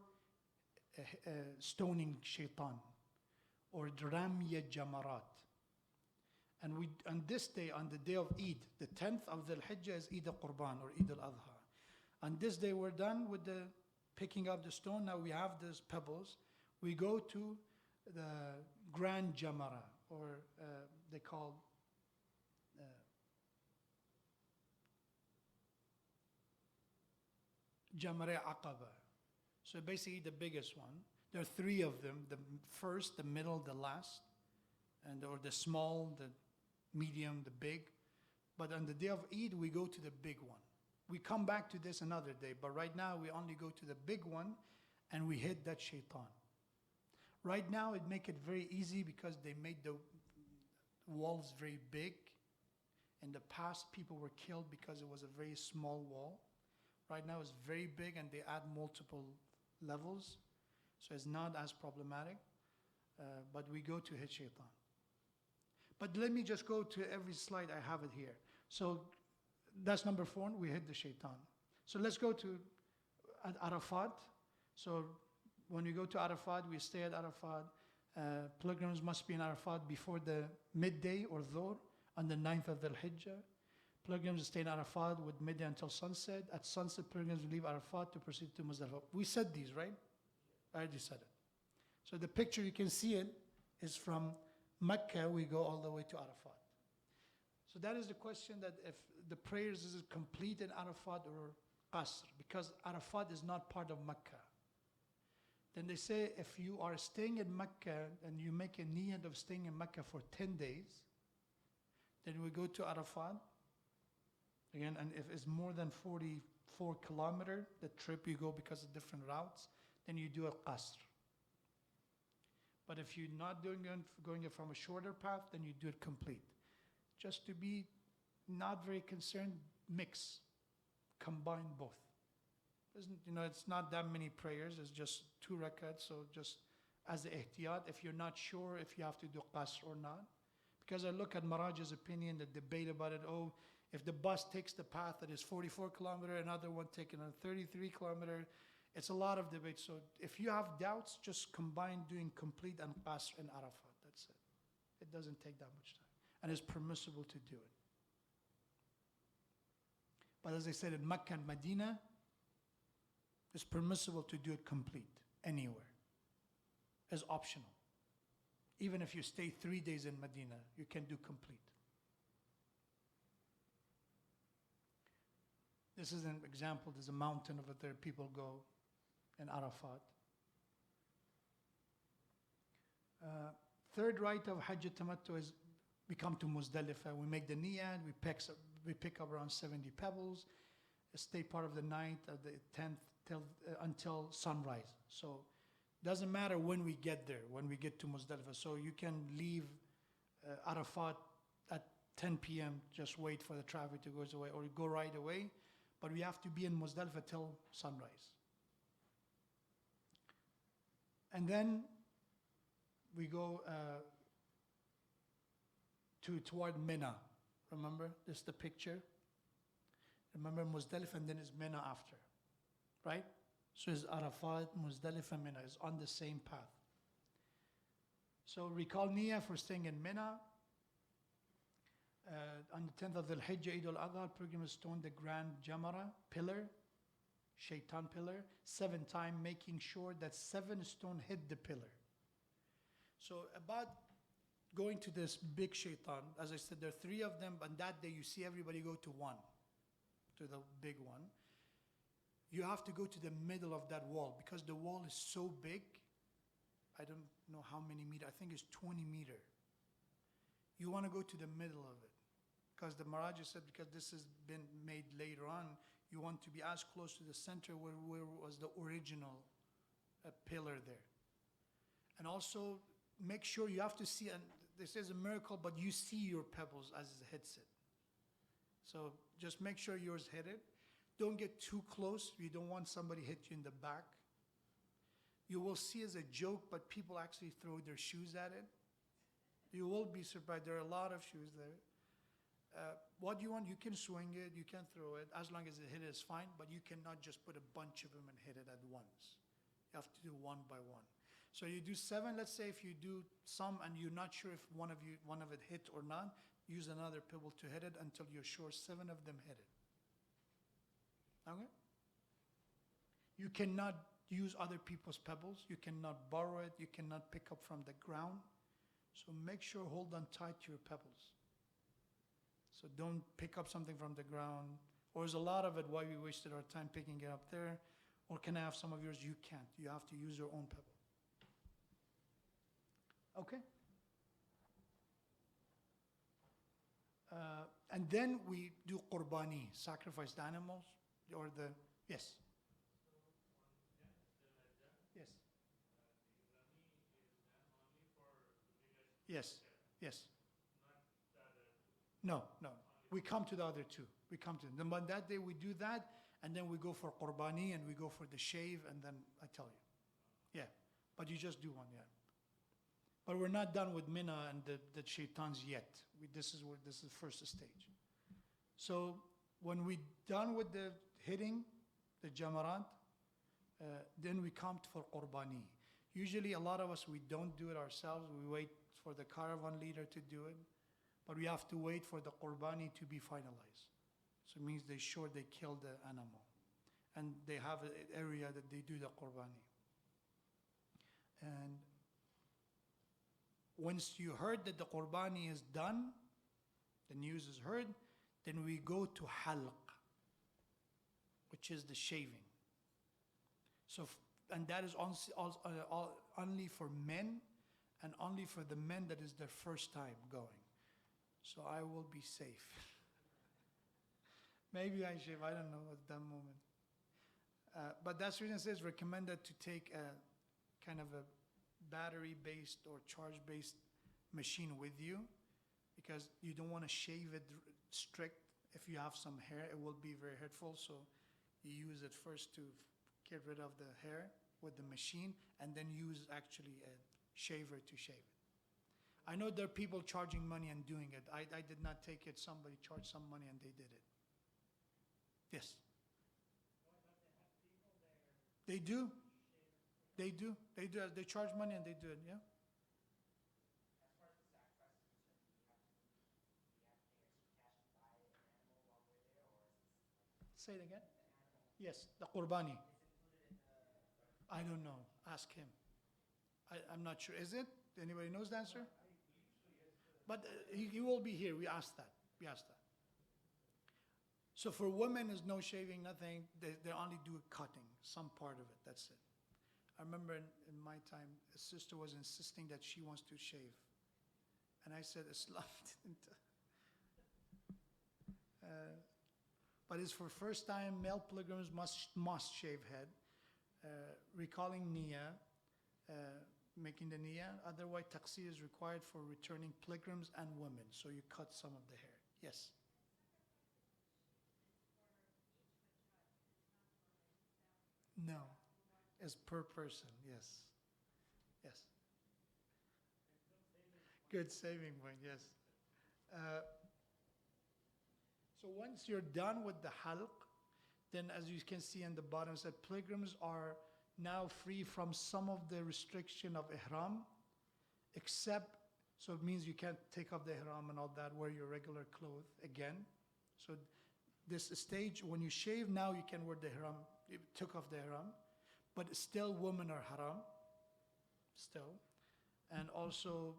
stoning shaitan, or Ramya Jamarat. And we, on this day, on the day of Eid, the 10th of the Hijjah is Eid al-Qurban or Eid al-Adha. On this day, we're done with the picking up the stone. Now we have these pebbles. We go to the Grand Jamara, or they call Jamara Aqaba. So basically the biggest one. There are 3 of them, the first, the middle, the last, and or the small, the medium, the big. But on the day of Eid, we go to the big one. We come back to this another day, but right now we only go to the big one and we hit that shaitan. Right now it make it very easy because they made the walls very big. In the past, people were killed because it was a very small wall. Right now it's very big and they add multiple levels, so it's not as problematic, but we go to hit shaitan. But let me just go to every slide, I have it here. So that's number 4, we hit the shaitan. So let's go to Arafat. So when we go to Arafat, we stay at Arafat. Pilgrims must be in Arafat before the midday or dhuhr on the 9th of the Hijjah. Pilgrims stay in Arafat with midday until sunset. At sunset, pilgrims leave Arafat to proceed to Muzdalifah. We said these, right? I already said it. So the picture, you can see it, is from Mecca, we go all the way to Arafat. So that is the question, that if the prayers is it complete in Arafat or Qasr, because Arafat is not part of Mecca. Then they say if you are staying in Mecca and you make a niyat of staying in Mecca for 10 days, then we go to Arafat. Again, and if it's more than 44 kilometers, the trip you go because of different routes, then you do a Qasr. But if you're not going it from a shorter path, then you do it complete. Just to be not very concerned, mix, combine both. It's not that many prayers, it's just 2 rakats, so just as the ihtiyat, if you're not sure if you have to do qasr or not. Because I look at Maraj's opinion, the debate about it, if the bus takes the path that is 44 kilometers, another one taking a 33 kilometers, it's a lot of debate. So if you have doubts, just combine doing complete and qasr in Arafat, that's it. It doesn't take that much time. And it's permissible to do it. But as I said, in Mecca and Medina, it's permissible to do it complete, anywhere. It's optional. Even if you stay 3 days in Medina, you can do complete. This is an example. There's a mountain over there. People go in Arafat. Third rite of Hajj Tamattu is we come to Muzdalifah. We make the niyat. We pick up around 70 pebbles. Stay part of the night, the 10th until sunrise. So doesn't matter when we get there, when we get to Muzdalifah. So you can leave Arafat at 10 p.m., just wait for the traffic to go away, or go right away. But we have to be in Muzdalifah till sunrise. And then we go toward Mina. Remember, this is the picture. Remember Muzdalifah, and then it's Mina after, right? So it's Arafat, Muzdalifah, Mina is on the same path. So recall Niyyah for staying in Mina. On the 10th of the Hajj, Eid al-Adha, pilgrim stone the grand Jamara pillar, shaitan pillar, 7 times, making sure that 7 stones hit the pillar. So about going to this big shaitan, as I said, there are 3 of them, but that day you see everybody go to one, to the big one. You have to go to the middle of that wall because the wall is so big. I don't know how many meters. I think it's 20 meters. You want to go to the middle of it because the Maharaj said, because this has been made later on, you want to be as close to the center where was the original pillar there. And also make sure you have to see, and this is a miracle, but you see your pebbles as it hits it. So just make sure yours hit it. Don't get too close. You don't want somebody hit you in the back. You will see as a joke, but people actually throw their shoes at it. You will be surprised. There are a lot of shoes there. What you want, you can swing it, you can throw it. As long as it hit it, it's fine, but you cannot just put a bunch of them and hit it at once. You have to do one by one. So you do 7. Let's say if you do some and you're not sure if one of it hit or not, use another pebble to hit it until you're sure 7 of them hit it. Okay? You cannot use other people's pebbles. You cannot borrow it. You cannot pick up from the ground. So make sure, hold on tight to your pebbles. So don't pick up something from the ground. Or there's a lot of it, why we wasted our time picking it up there. Or can I have some of yours? You can't. You have to use your own pebble. Okay? And then we do qurbani, sacrificed animals, or the, yes? Yes. Yes, yes. No. We come to the other 2. We come to them. But that day we do that, and then we go for qurbani, and we go for the shave, and then I tell you. Yeah, but you just do one, yeah. But we're not done with Mina and the shaitans yet. This is first stage. So when we're done with the hitting, the jamarat, then we come for qurbani. Usually a lot of us, we don't do it ourselves. We wait for the caravan leader to do it. But we have to wait for the qurbani to be finalized. So it means they kill the animal. And they have an area that they do the qurbani. And once you heard that the qurbani is done, the news is heard, then we go to halq, which is the shaving. So, and that is only for men, and only for the men that is their first time going. So I will be safe. Maybe I shave, I don't know at that moment. But that's the reason it says recommended to take a kind of a battery-based or charge-based machine with you, because you don't want to shave it strict. If you have some hair, it will be very hurtful. So you use it first to get rid of the hair with the machine, and then use actually a shaver to shave it. I know there are people charging money and doing it. I did not take it. Somebody charged some money and they did it. Yes. They do. They do. They do. They charge money and they do it. Yeah. Say it again. Yes, the qurbani. I don't know. Ask him. I'm not sure. Is it? Anybody knows the answer? But he will be here. We asked that. We asked that. So for women, there's no shaving, nothing. They only do cutting, some part of it. That's it. I remember in my time, a sister was insisting that she wants to shave. And I said, Islam didn't. But it's for first time, male pilgrims must shave head, recalling niyyah, making the niyyah. Otherwise, taqsir is required for returning pilgrims and women. So you cut some of the hair. Yes. No, it's per person. Yes. Yes. Good saving point. Yes. So once you're done with the halq, then as you can see in the bottom, it said pilgrims are now free from some of the restriction of ihram, except, so it means you can't take off the ihram and all that, wear your regular clothes again. So this stage, when you shave now, you can wear the ihram, you took off the ihram, but still women are haram, still. And also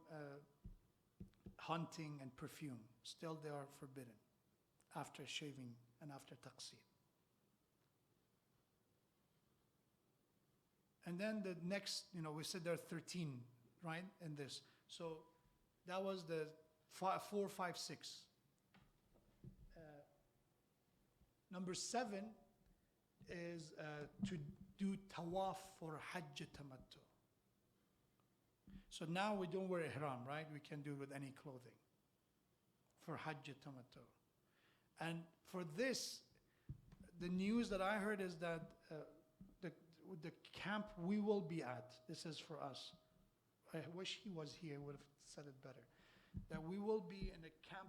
hunting and perfume, still they are forbidden after shaving and after taqsir. And then the next, we said there are 13, right, in this. So that was the 4, 5, 6. Number 7 is to do tawaf for Hajj tamattu. So now we don't wear ihram, right? We can do it with any clothing for Hajj tamattu. And for this, the news that I heard is that the camp we will be at, this is for us. I wish he was here, would have said it better. That we will be in a camp,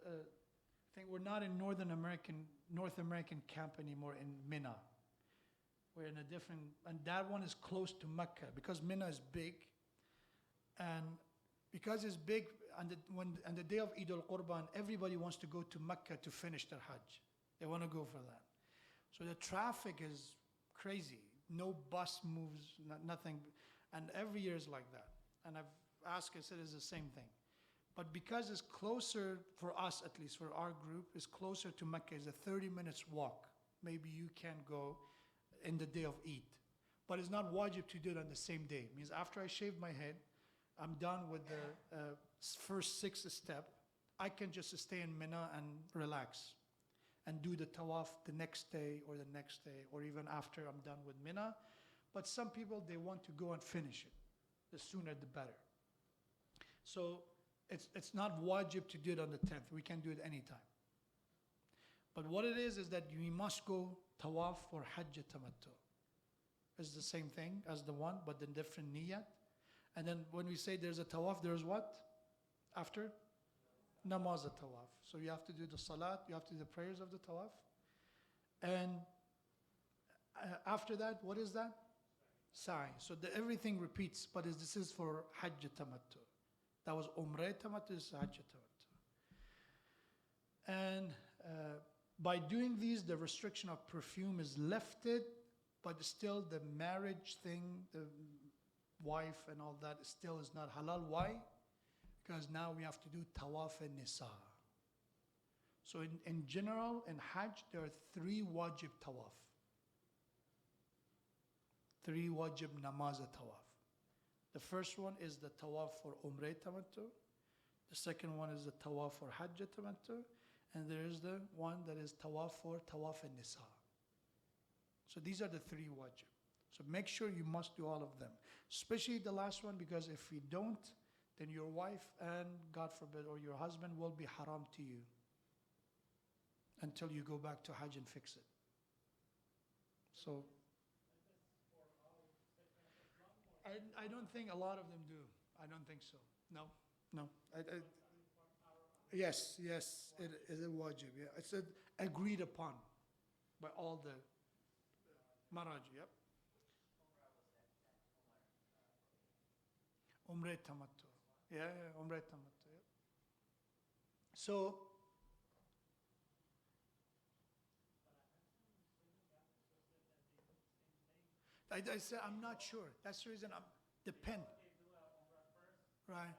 I think we're not in North American camp anymore in Mina. We're in a different, and that one is close to Mecca because Mina is big. And because it's big, on the day of Eid al-Qurban, everybody wants to go to Mecca to finish their Hajj. They want to go for that. So the traffic is crazy. No bus moves, nothing. And every year is like that. And I've asked, I said it's the same thing. But because it's closer, for us at least, for our group, it's closer to Mecca, it's a 30 minutes walk. Maybe you can go in the day of Eid. But it's not wajib to do it on the same day. It means after I shave my head, I'm done with the first 6 step. I can just stay in Mina and relax and do the tawaf the next day or the next day or even after I'm done with Mina. But some people, they want to go and finish it. The sooner the better. So it's not wajib to do it on the 10th. We can do it anytime. But what it is that you must go tawaf for Hajj tamattu. It's the same thing as the one, but the different niyyat. And then when we say there's a tawaf, there's what? After? Namaz al-tawaf. So you have to do the salat, you have to do the prayers of the tawaf. And after that, what is that? Sa'i. So everything repeats, but this is for Hajj tamattu. That was Umrah tamattu, this is Hajj tamattu. By doing these, the restriction of perfume is lifted, but still the marriage thing, the wife and all that still is not halal. Why? Because now we have to do tawaf and nisa. So in general, in Hajj, there are 3 wajib tawaf. 3 wajib namaz tawaf. The first one is the tawaf for Umrah tamattu. The second one is the tawaf for Hajj tamattu. And there is the one that is tawaf for tawaf and nisa. So these are the 3 wajib. So make sure you must do all of them. Especially the last one, because if you don't, then your wife and, God forbid, or your husband will be haram to you until you go back to Hajj and fix it. So I don't think a lot of them do. I don't think so. No. Yes, it is a wajib. Yeah, it's agreed upon by all the maraj. Yep. Umrah tamattu. Yeah, Umrah tamattu. Yep. So. I said I'm not sure. That's the reason I'm depend. Right.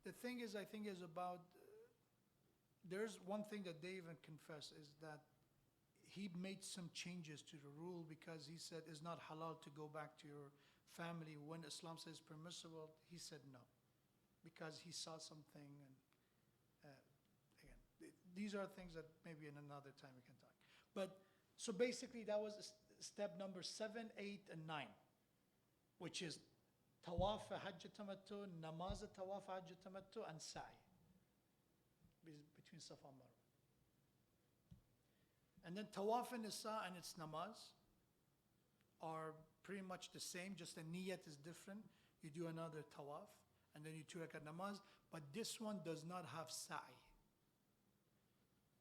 The thing is, I think, is about. There's one thing that they even confess is that he made some changes to the rule because he said it's not halal to go back to your family when Islam says permissible. He said no, because he saw something. And again, these are things that maybe in another time we can talk. But so basically, that was step number 7, 8, and 9, which is tawaf hajj tamattu, namaz tawaf hajj tamattu, and sa'i between Safa and Marwa. And then tawaf and nisa and its namaz are pretty much the same, just the niyat is different. You do another tawaf, and then you 2 rakat namaz, but this one does not have sa'i.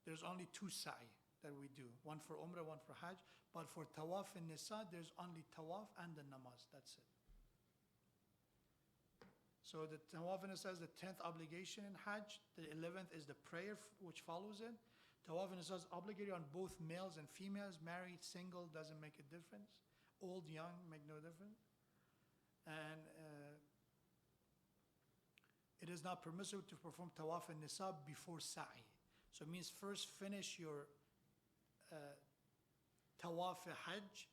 There's only 2 sa'i that we do, one for Umrah, one for Hajj. But for Tawaf and Nisa, there's only Tawaf and the Namaz, that's it. So the Tawaf and Nisa is the 10th obligation in Hajj. The 11th is the prayer which follows it. Tawaf and Nisa is obligatory on both males and females. Married, single, doesn't make a difference. Old, young, make no difference. And it is not permissible to perform Tawaf and Nisa before Sa'i. So it means first finish your tawaf hajj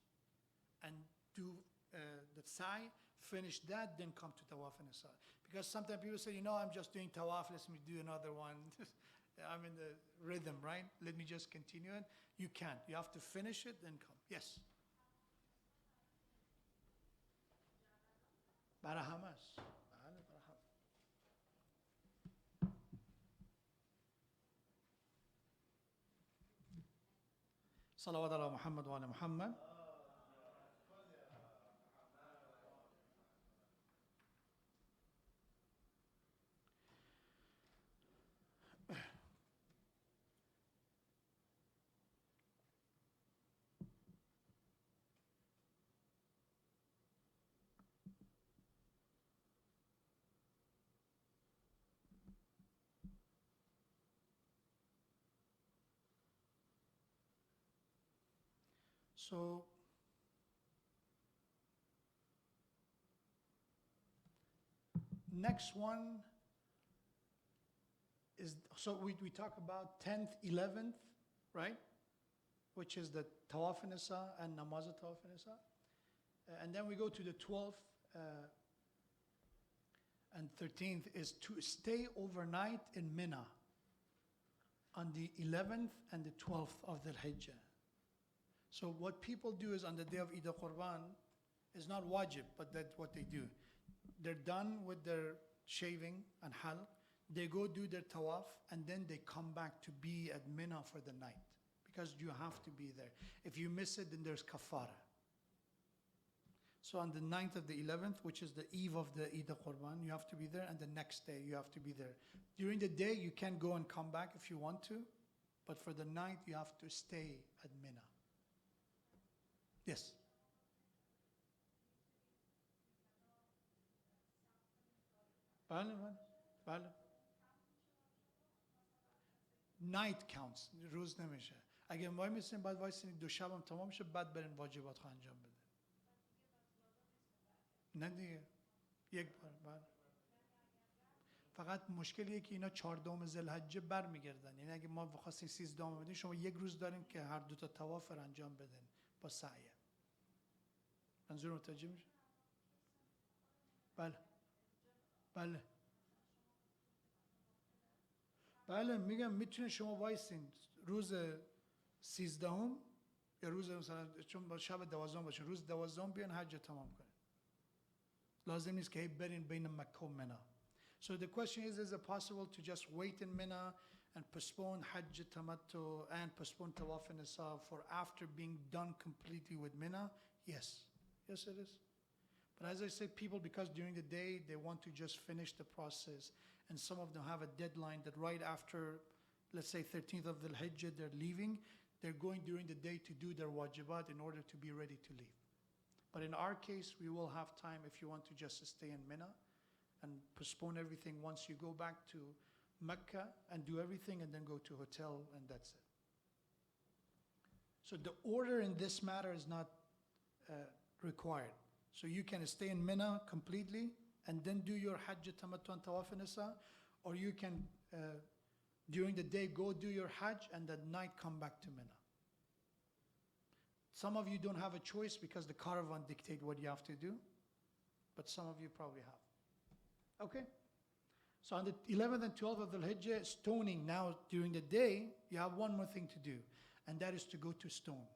and do the sa'i, finish that, then come to tawaf and nisa. Because sometimes people say, I'm just doing tawaf, let me do another one. I'm in the rhythm, right? Let me just continue it. You can't. You have to finish it, then come. Yes? Barahamas. صلوات على محمد وعلى محمد. So next one is, so we talk about 10th, 11th, right? Which is the Tawaf and Nisa and Namaz Tawaf and Nisa. And then we go to the 12th and 13th is to stay overnight in Mina on the 11th and the 12th of the Hajj. So what people do is on the day of Eid al-Qurban is not wajib, but that's what they do. They're done with their shaving and halq, they go do their tawaf, and then they come back to be at Mina for the night, because you have to be there. If you miss it, then there's kafara. So on the 9th of the 11th, which is the eve of the Eid al-Qurban, you have to be there, and the next day you have to be there. During the day, you can go and come back if you want to, but for the night, you have to stay at Mina. Yes. night counts. روز نمیشه. اگه وای میسین بعد وایسین دو شبم تمام شه بعد برین واجبات انجام بده. نه دیگه. یک بار بعد. فقط مشکلیه که اینا 14 ذوالحجه برمیگردن. یعنی اگه ما بخواستیم 13 بدیم شما یک روز داریم که هر دو تا طواف رو انجام بدین با سعی. منظور متوجه میشه؟ بله. بله. بله میگم میتونه شما وایسین روز 13 یا روز مثلا چون با شب 12 باشه روز 12 بیان حج تمام کنین. لازم نیست که برین بین مکه و منا. So the question is it possible to just wait in Mina and postpone Hajj Tamattu and postpone Tawaf an-Nisa for after being done completely with Mina? Yes. Yes, it is. But as I said, people, because during the day they want to just finish the process, and some of them have a deadline that right after, let's say 13th of the Hajj, they're leaving, they're going during the day to do their wajibat in order to be ready to leave. But in our case, we will have time if you want to just stay in Mina and postpone everything once you go back to Mecca and do everything and then go to hotel and that's it. So the order in this matter is not required. So you can stay in Mina completely and then do your Hajj Tamattu and Tawaf an-Nisa, or you can during the day go do your Hajj and at night come back to Mina. Some of you don't have a choice because the caravan dictate what you have to do, but some of you probably have. Okay? So on the 11th and 12th of the Hajj, stoning now during the day, you have one more thing to do, and that is to go to stone.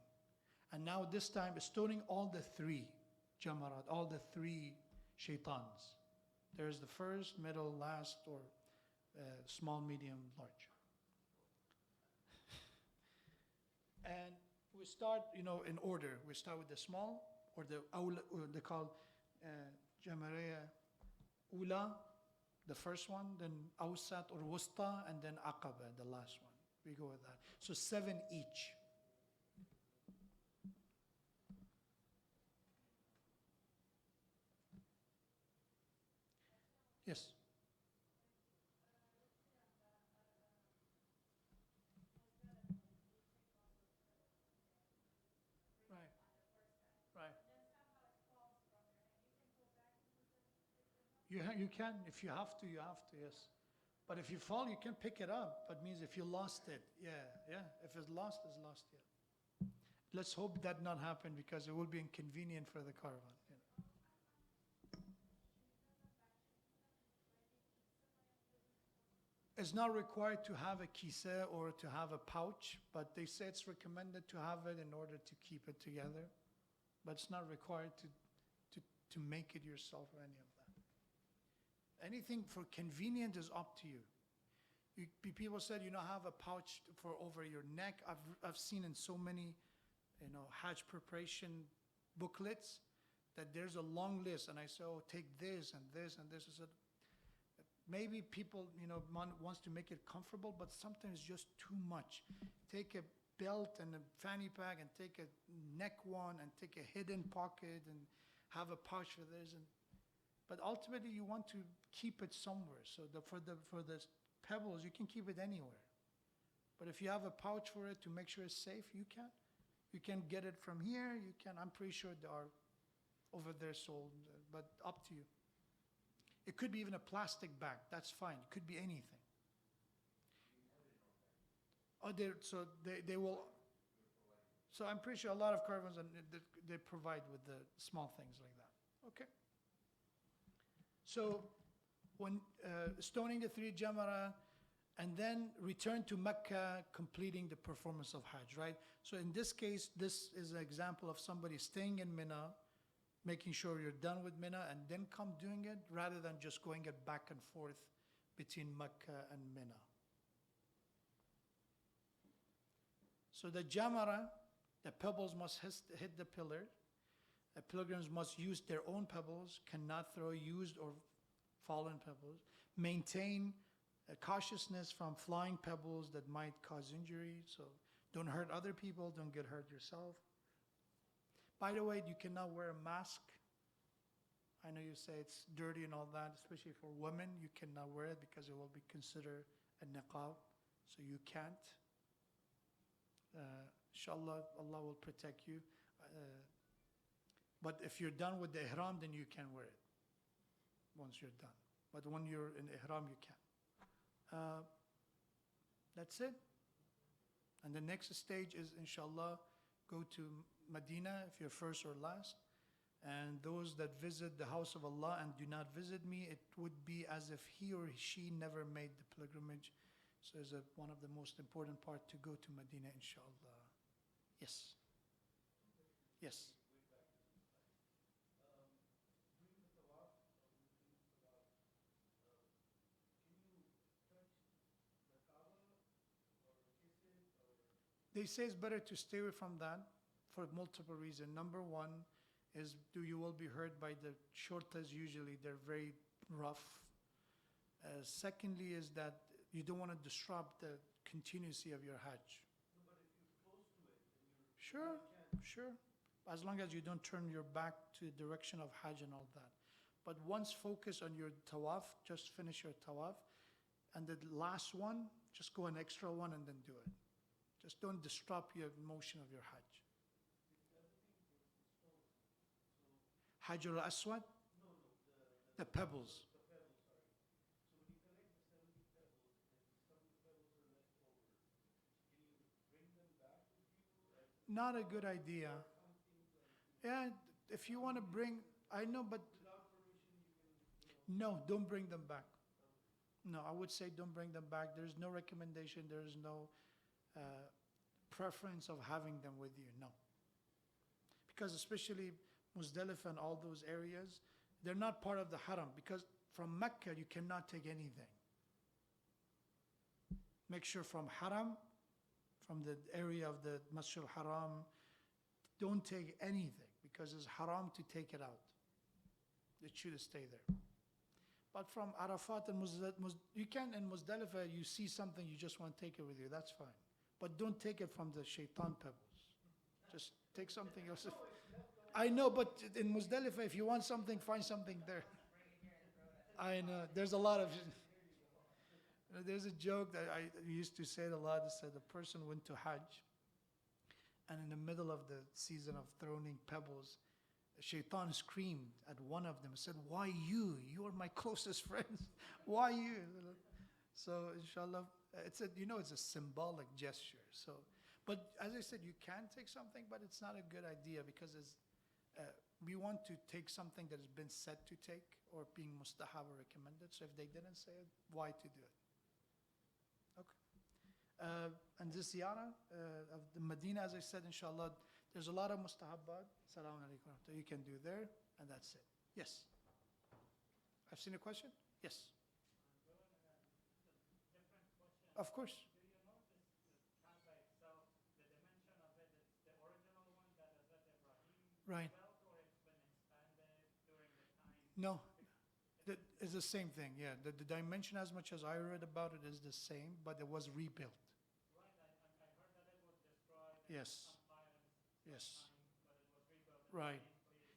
And now this time, stoning all the three jamarat, all the three shaitans. There's the first, middle, last, or small, medium, large. And we start, in order. We start with the small, or they call Jamaraya Ula, the first one, then Awsat or Wusta, and then Aqaba, the last one. We go with that. So 7 each. Yes. Right. You can, if you have to, yes. But if you fall, you can pick it up. But means if you lost it, yeah. If it's lost, it's lost, yeah. Let's hope that not happen because it will be inconvenient for the caravan. It's not required to have a kisa or to have a pouch, but they say it's recommended to have it in order to keep it together. But it's not required to make it yourself or any of that. Anything for convenient is up to you. People said, have a pouch for over your neck. I've seen in so many, Hajj preparation booklets that there's a long list, and I say, take this and this and this. I said, maybe people, wants to make it comfortable, but sometimes just too much. Take a belt and a fanny pack and take a neck one and take a hidden pocket and have a pouch for this. But ultimately, you want to keep it somewhere. So for the pebbles, you can keep it anywhere. But if you have a pouch for it to make sure it's safe, you can. You can get it from here. You can. I'm pretty sure they are over there sold, but up to you. It could be even a plastic bag. That's fine. It could be anything. So they will. So I'm pretty sure a lot of caravans they provide with the small things like that. Okay. So when stoning the 3 jamara, and then return to Mecca, completing the performance of Hajj, right? So in this case, this is an example of somebody staying in Mina, making sure you're done with Mina, and then come doing it, rather than just going it back and forth between Mecca and Mina. So the jamara, the pebbles must hit the pillar. The pilgrims must use their own pebbles, cannot throw used or fallen pebbles. Maintain cautiousness from flying pebbles that might cause injury. So don't hurt other people, don't get hurt yourself. By the way, you cannot wear a mask. I know you say it's dirty and all that, especially for women. You cannot wear it because it will be considered a niqab. so you can't. Inshallah, Allah will protect you. But if you're done with the ihram, then you can wear it once you're done. But when you're in ihram, you can. That's it. And the next stage is, inshallah, go to Medina if you're first or last. And those that visit the house of Allah and do not visit me, it would be as if he or she never made the pilgrimage. So it's one of the most important part to go to Medina, inshallah. Yes. Yes. They say it's better to stay away from that for multiple reasons. Number one is you will be hurt by the shortas usually. They're very rough. Secondly is that you don't want to disrupt the continuity of your Hajj. No, but if you're close to it, then you're... Sure, sure. As long as you don't turn your back to the direction of Hajj and all that. But once focus on your tawaf, just finish your tawaf. And the last one, just go an extra one and then do it. Just don't disrupt your motion of your Hajj. Hajj al-Aswad? No, The pebbles. the pebbles, sorry. So when you collect the 70 pebbles and some of the pebbles are left over, can you bring them back with you? Not a good idea. Yeah, if you want to bring, I know, but Without permission, you can... no, don't bring them back. No, I would say don't bring them back. There's no recommendation. There's no preference of having them with you. No. Because especially Muzdalifah and all those areas, they're not part of the haram. Because from Mecca, you cannot take anything. Make sure from haram, from the area of the Masjid al-Haram, don't take anything. Because it's haram to take it out. It should stay there. But from Arafat and you can in Muzdalifah, you see something, you just want to take it with you, that's fine. But don't take it from the shaitan pebbles. Just take something else. I know, but in Muzdalifah, if you want something, find something there. I know, there's a lot of, there's a joke that I used to say it a lot. It said a person went to Hajj, and in the middle of the season of throwing pebbles, Shaitan screamed at one of them and said, "Why you? You are my closest friends. Why you?" So inshallah, it's a symbolic gesture. So, but as I said, you can take something, but it's not a good idea because we want to take something that has been said to take or being mustahab or recommended. So if they didn't say it, why to do it? Okay. And this ziyarah of the Medina, as I said, inshallah, there's a lot of mustahabbat. Assalamu alaikum. You can do there, and that's it. Yes. I've seen a question? Yes. Different question. Of course. Do you notice the Kaaba itself, the dimension of it, it's the original one that Hazrat Ibrahim Right. built, or it's been expanded during the time? No. It's the same thing, yeah. The dimension, as much as I read about it, is the same, but it was rebuilt. Right, I heard that it was destroyed. Yes. Some violence Yes. time, but it was rebuilt. Right.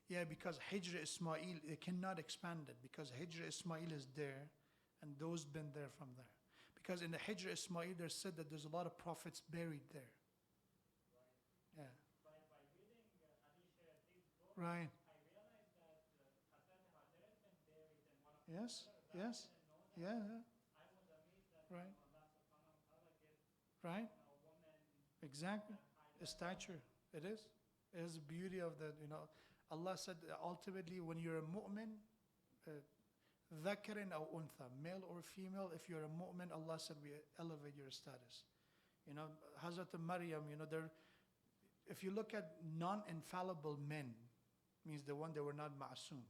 Yeah, because Hijr Ismail, they cannot expand it because Hijr Ismail is there and those been there from there. Because in the Hijr Ismail, there's said that there's a lot of prophets buried there. Yeah. By reading Ali Shayati's book, Right. I realized that Hazrat Hajar has been buried in one of the Yes. pillars. Yes. I didn't know that. Yeah. I was amazed that Right. Allah subhanahu wa ta'ala gives Right. a woman Exactly. high A stature. It is. It is the beauty of the, Allah said ultimately when you're a mu'min, ذكر أو أنثى, male or female, if you're a mu'min, Allah said we elevate your status. Hazrat Maryam, if you look at non-infallible men, means the one that were not ma'asum.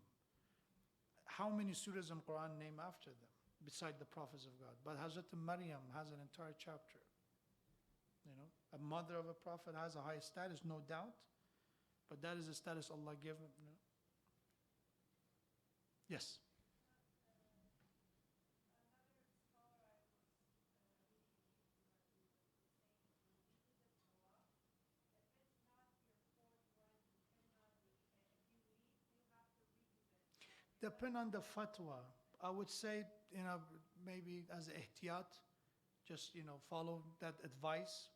How many surahs in Quran name after them, beside the prophets of God? But Hazrat Maryam has an entire chapter. A mother of a prophet has a high status, no doubt. But that is the status Allah gave him. Yes. Depend on the fatwa. I would say, maybe as ihtiyat, just, follow that advice.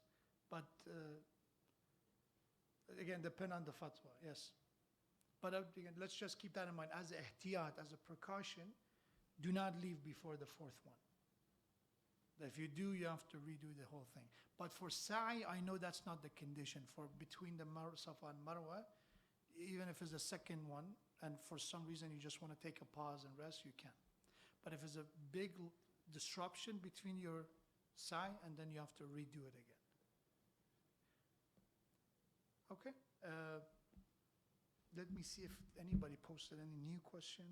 But again, depend on the fatwa, yes. But again, let's just keep that in mind. As a ihtiyat, as a precaution, do not leave before the fourth one. If you do, you have to redo the whole thing. But for sa'i, I know that's not the condition. For between the Safa and Marwa, even if it's the second one, and for some reason you just want to take a pause and rest, you can. But if it's a big disruption between your sa'i, and then you have to redo it again. Okay. Let me see if anybody posted any new question.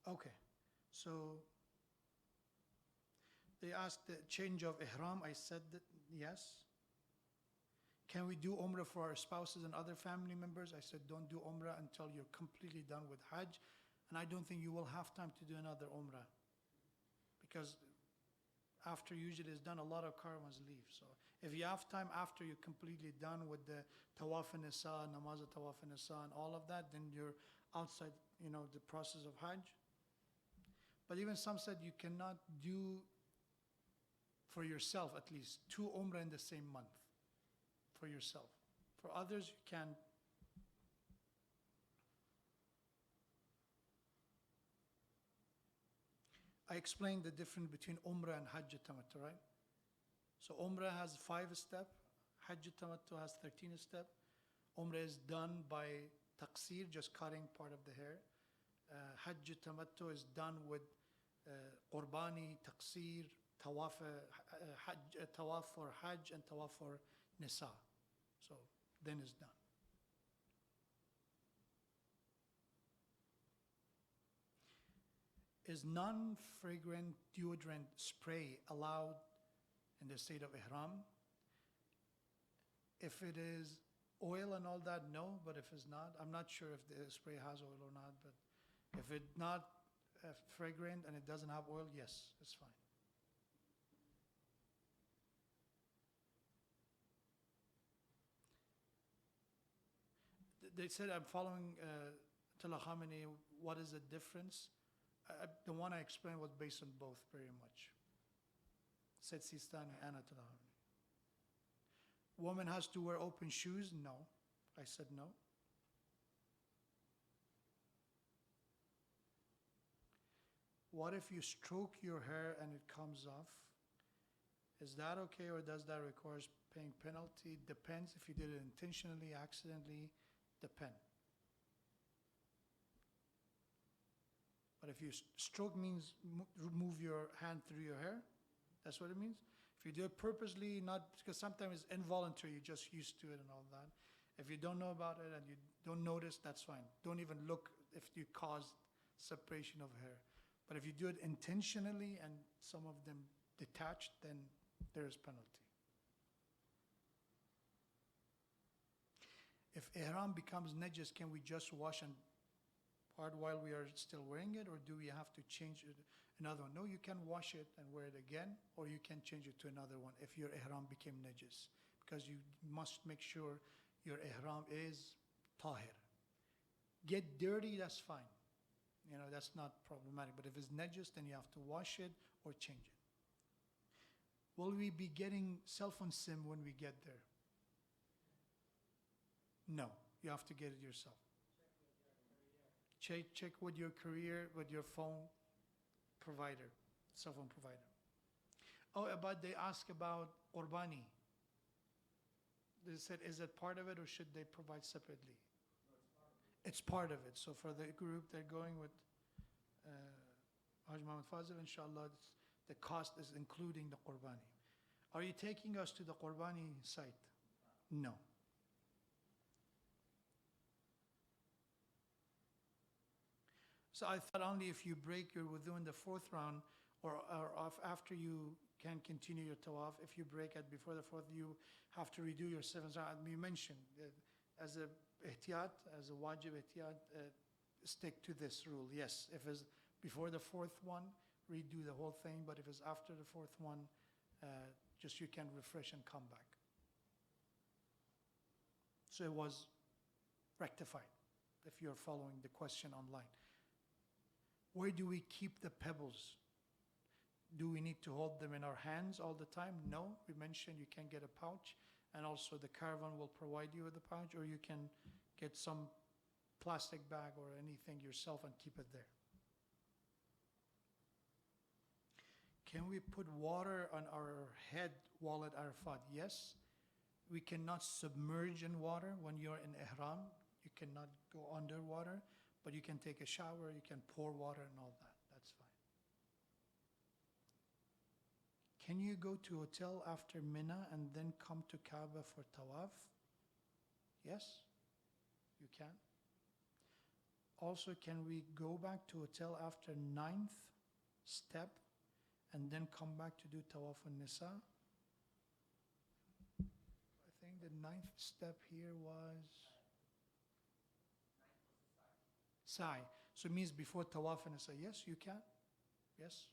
Okay. So they asked the change of ihram. I said that yes. Can we do umrah for our spouses and other family members? I said don't do umrah until you're completely done with Hajj. And I don't think you will have time to do another umrah. Because after usually it's done, a lot of caravans leave. So if you have time after you're completely done with the tawaf an-nisa, namaz tawaf an-nisa, and all of that, then you're outside, the process of Hajj. But even some said you cannot do, for yourself at least, 2 umrah in the same month. For yourself. For others, you can. I explained the difference between umrah and hajj tamattu, right? So umrah has 5 steps, hajj tamattu has 13 steps. Umrah is done by taqsir, just cutting part of the hair. Hajj tamattu is done with qurbani, taqsir, tawaf for hajj and tawaf for nisa. So then it's done. Is non-fragrant deodorant spray allowed in the state of ihram? If it is oil and all that, no. But if it's not, I'm not sure if the spray has oil or not. But if it's not fragrant and it doesn't have oil, yes, it's fine. They said I'm following Ayatollah Khamenei. What is the difference? The one I explained was based on both very much. Said Sistani and Ayatollah Khamenei. Woman has to wear open shoes? No. I said no. What if you stroke your hair and it comes off? Is that okay, or does that require paying penalty? Depends if you did it intentionally, accidentally, depend. But if you stroke means move your hand through your hair, that's what it means. If you do it purposely, not because sometimes it's involuntary, you're just used to it and all that. If you don't know about it and you don't notice, that's fine. Don't even look if you caused separation of hair. But if you do it intentionally and some of them detached, then there is penalty. If ihram becomes najis, can we just wash and part while we are still wearing it, or do we have to change it another one? No, you can wash it and wear it again, or you can change it to another one if your ihram became najis, because you must make sure your ihram is tahir. Get dirty, that's fine. That's not problematic. But if it's najis, then you have to wash it or change it. Will we be getting cell phone SIM when we get there? No, you have to get it yourself. Check with your career, with your phone provider, cell phone provider. Oh, but they ask about qurbani. They said, is it part of it or should they provide separately? It's part of it. So for the group they're going with Hajj Muhammad Fazil, inshallah, the cost is including the qurbani. Are you taking us to the qurbani site? No. So I thought only if you break your wudu in the 4th round or after you can continue your tawaf, if you break it before the 4th, you have to redo your 7th round. You mentioned as a ihtiyat, as a wajib ihtiyat, stick to this rule. Yes, if it's before the 4th one, redo the whole thing. But if it's after the 4th one, just you can refresh and come back. So it was rectified, if you're following the question online. Where do we keep the pebbles? Do we need to hold them in our hands all the time? No. We mentioned you can get a pouch, and also the caravan will provide you with a pouch, or you can get some plastic bag or anything yourself and keep it there. Can we put water on our head while at Arafat? Yes. We cannot submerge in water when you're in ihram. You cannot go underwater, but you can take a shower, you can pour water and all that. That's fine. Can you go to hotel after Mina and then come to Kaaba for tawaf? Yes, you can. Also, can we go back to hotel after 9th step and then come back to do tawaf al-nisa? I think the 9th step here was sa'i. So it means before tawaf al-nisa. Yes, you can. Yes.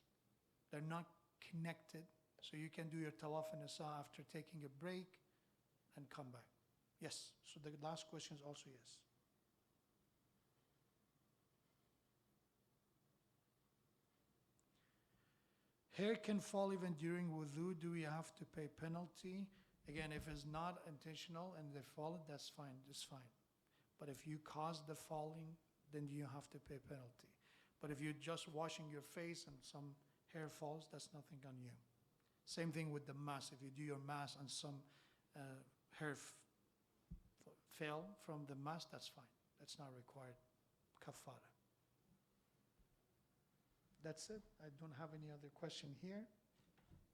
They're not connected. So you can do your tawaf al-nisa after taking a break and come back. Yes. So the last question is also yes. Hair can fall even during wudu. Do we have to pay penalty? Again, if it's not intentional and they fall, that's fine. It's fine. But if you cause the falling, then you have to pay penalty. But if you're just washing your face and some hair falls, that's nothing on you. Same thing with the mask. If you do your mask and some hair fell from the mask, that's fine. That's not required. Kafara. That's it. I don't have any other question here.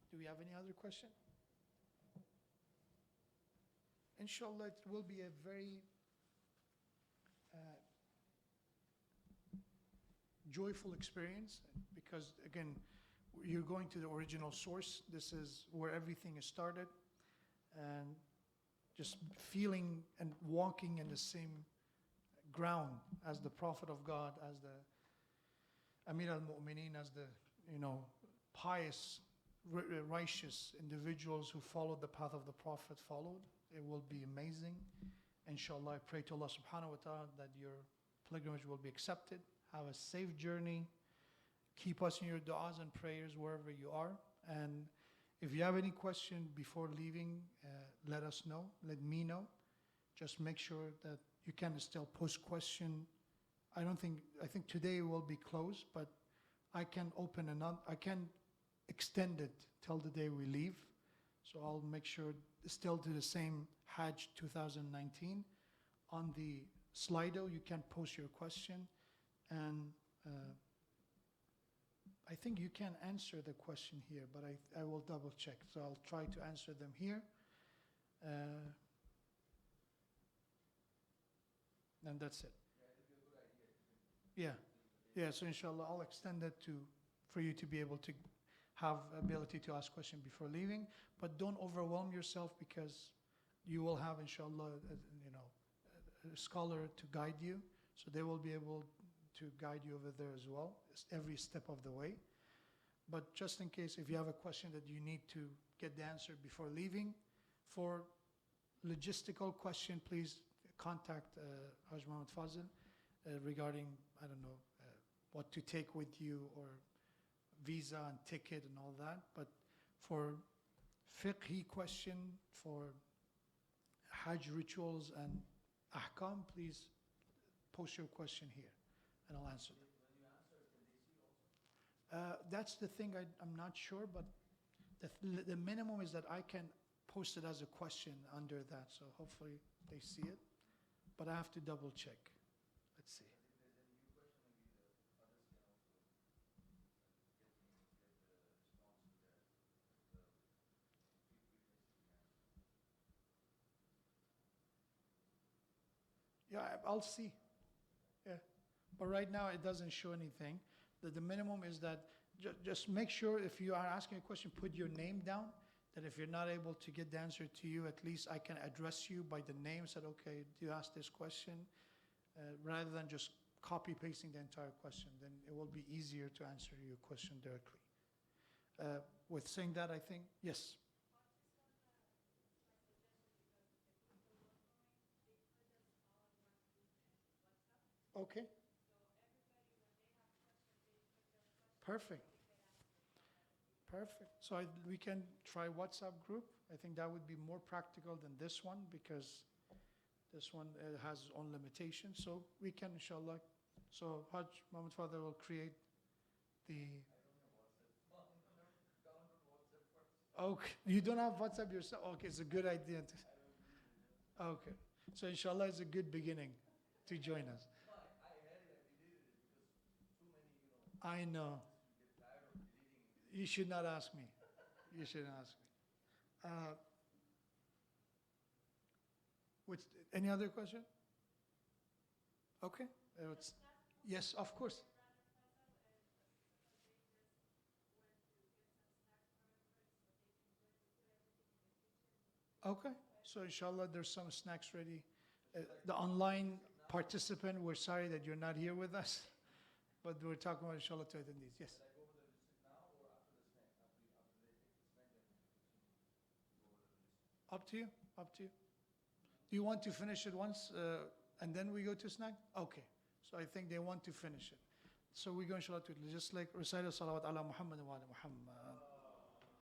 Do we have any other question? Inshallah, it will be a very joyful experience because, again, you're going to the original source. This is where everything is started. And just feeling and walking in the same ground as the Prophet of God, as the Amir al-Mu'mineen, as the, pious, righteous individuals who followed the path of the Prophet followed. It will be amazing. Inshallah, I pray to Allah subhanahu wa ta'ala that your pilgrimage will be accepted. Have a safe journey. Keep us in your du'as and prayers wherever you are. And if you have any question before leaving, let us know. Let me know. Just make sure that you can still post question. I think today will be closed, but I can open another, I can extend it till the day we leave. So I'll make sure still to the same Hajj 2019. On the Slido, you can post your question. And I think you can answer the question here, but I will double check. So I'll try to answer them here. And that's it. Yeah, so inshallah, I'll extend it for you to be able to have ability to ask questions before leaving, but don't overwhelm yourself because you will have, inshallah, a scholar to guide you, so they will be able to guide you over there as well, every step of the way. But just in case, if you have a question that you need to get the answer before leaving, for logistical question, please contact Hajj Muhammad Fazil regarding, what to take with you or visa and ticket and all that. But for fiqhi question, for Hajj rituals and ahkam, please post your question here and I'll answer them. When you answer, can they see also? That's the thing, I'm not sure, but the minimum is that I can post it as a question under that, so hopefully they see it. But I have to double check. Let's see. Yeah, I'll see. Yeah, but right now it doesn't show anything. The minimum is that just make sure if you are asking a question, put your name down. That if you're not able to get the answer to you, at least I can address you by the name. Said, okay, do you ask this question? Rather than just copy pasting the entire question, then it will be easier to answer your question directly. With saying that, I think yes. Okay. Perfect. Perfect. So we can try WhatsApp group. I think that would be more practical than this one because this one has its own limitations. So we can, inshallah. So Hajj, Muhammad Father will create the. Okay, you don't have WhatsApp yourself? Okay, it's a good idea. Okay, so inshallah it's a good beginning to join us. I know. You should not ask me. You shouldn't ask me. Any other question? Okay. Yes, of course. Okay. So inshallah there's some snacks ready. The online participant, we're sorry that you're not here with us, but we're talking about inshallah to attendees. Yes. Up to you. Up to you. Do you want to finish it once and then we go to snack? Okay. So I think they want to finish it. So we go inshallah to just like recite salawat ala Muhammad wa ala Muhammad.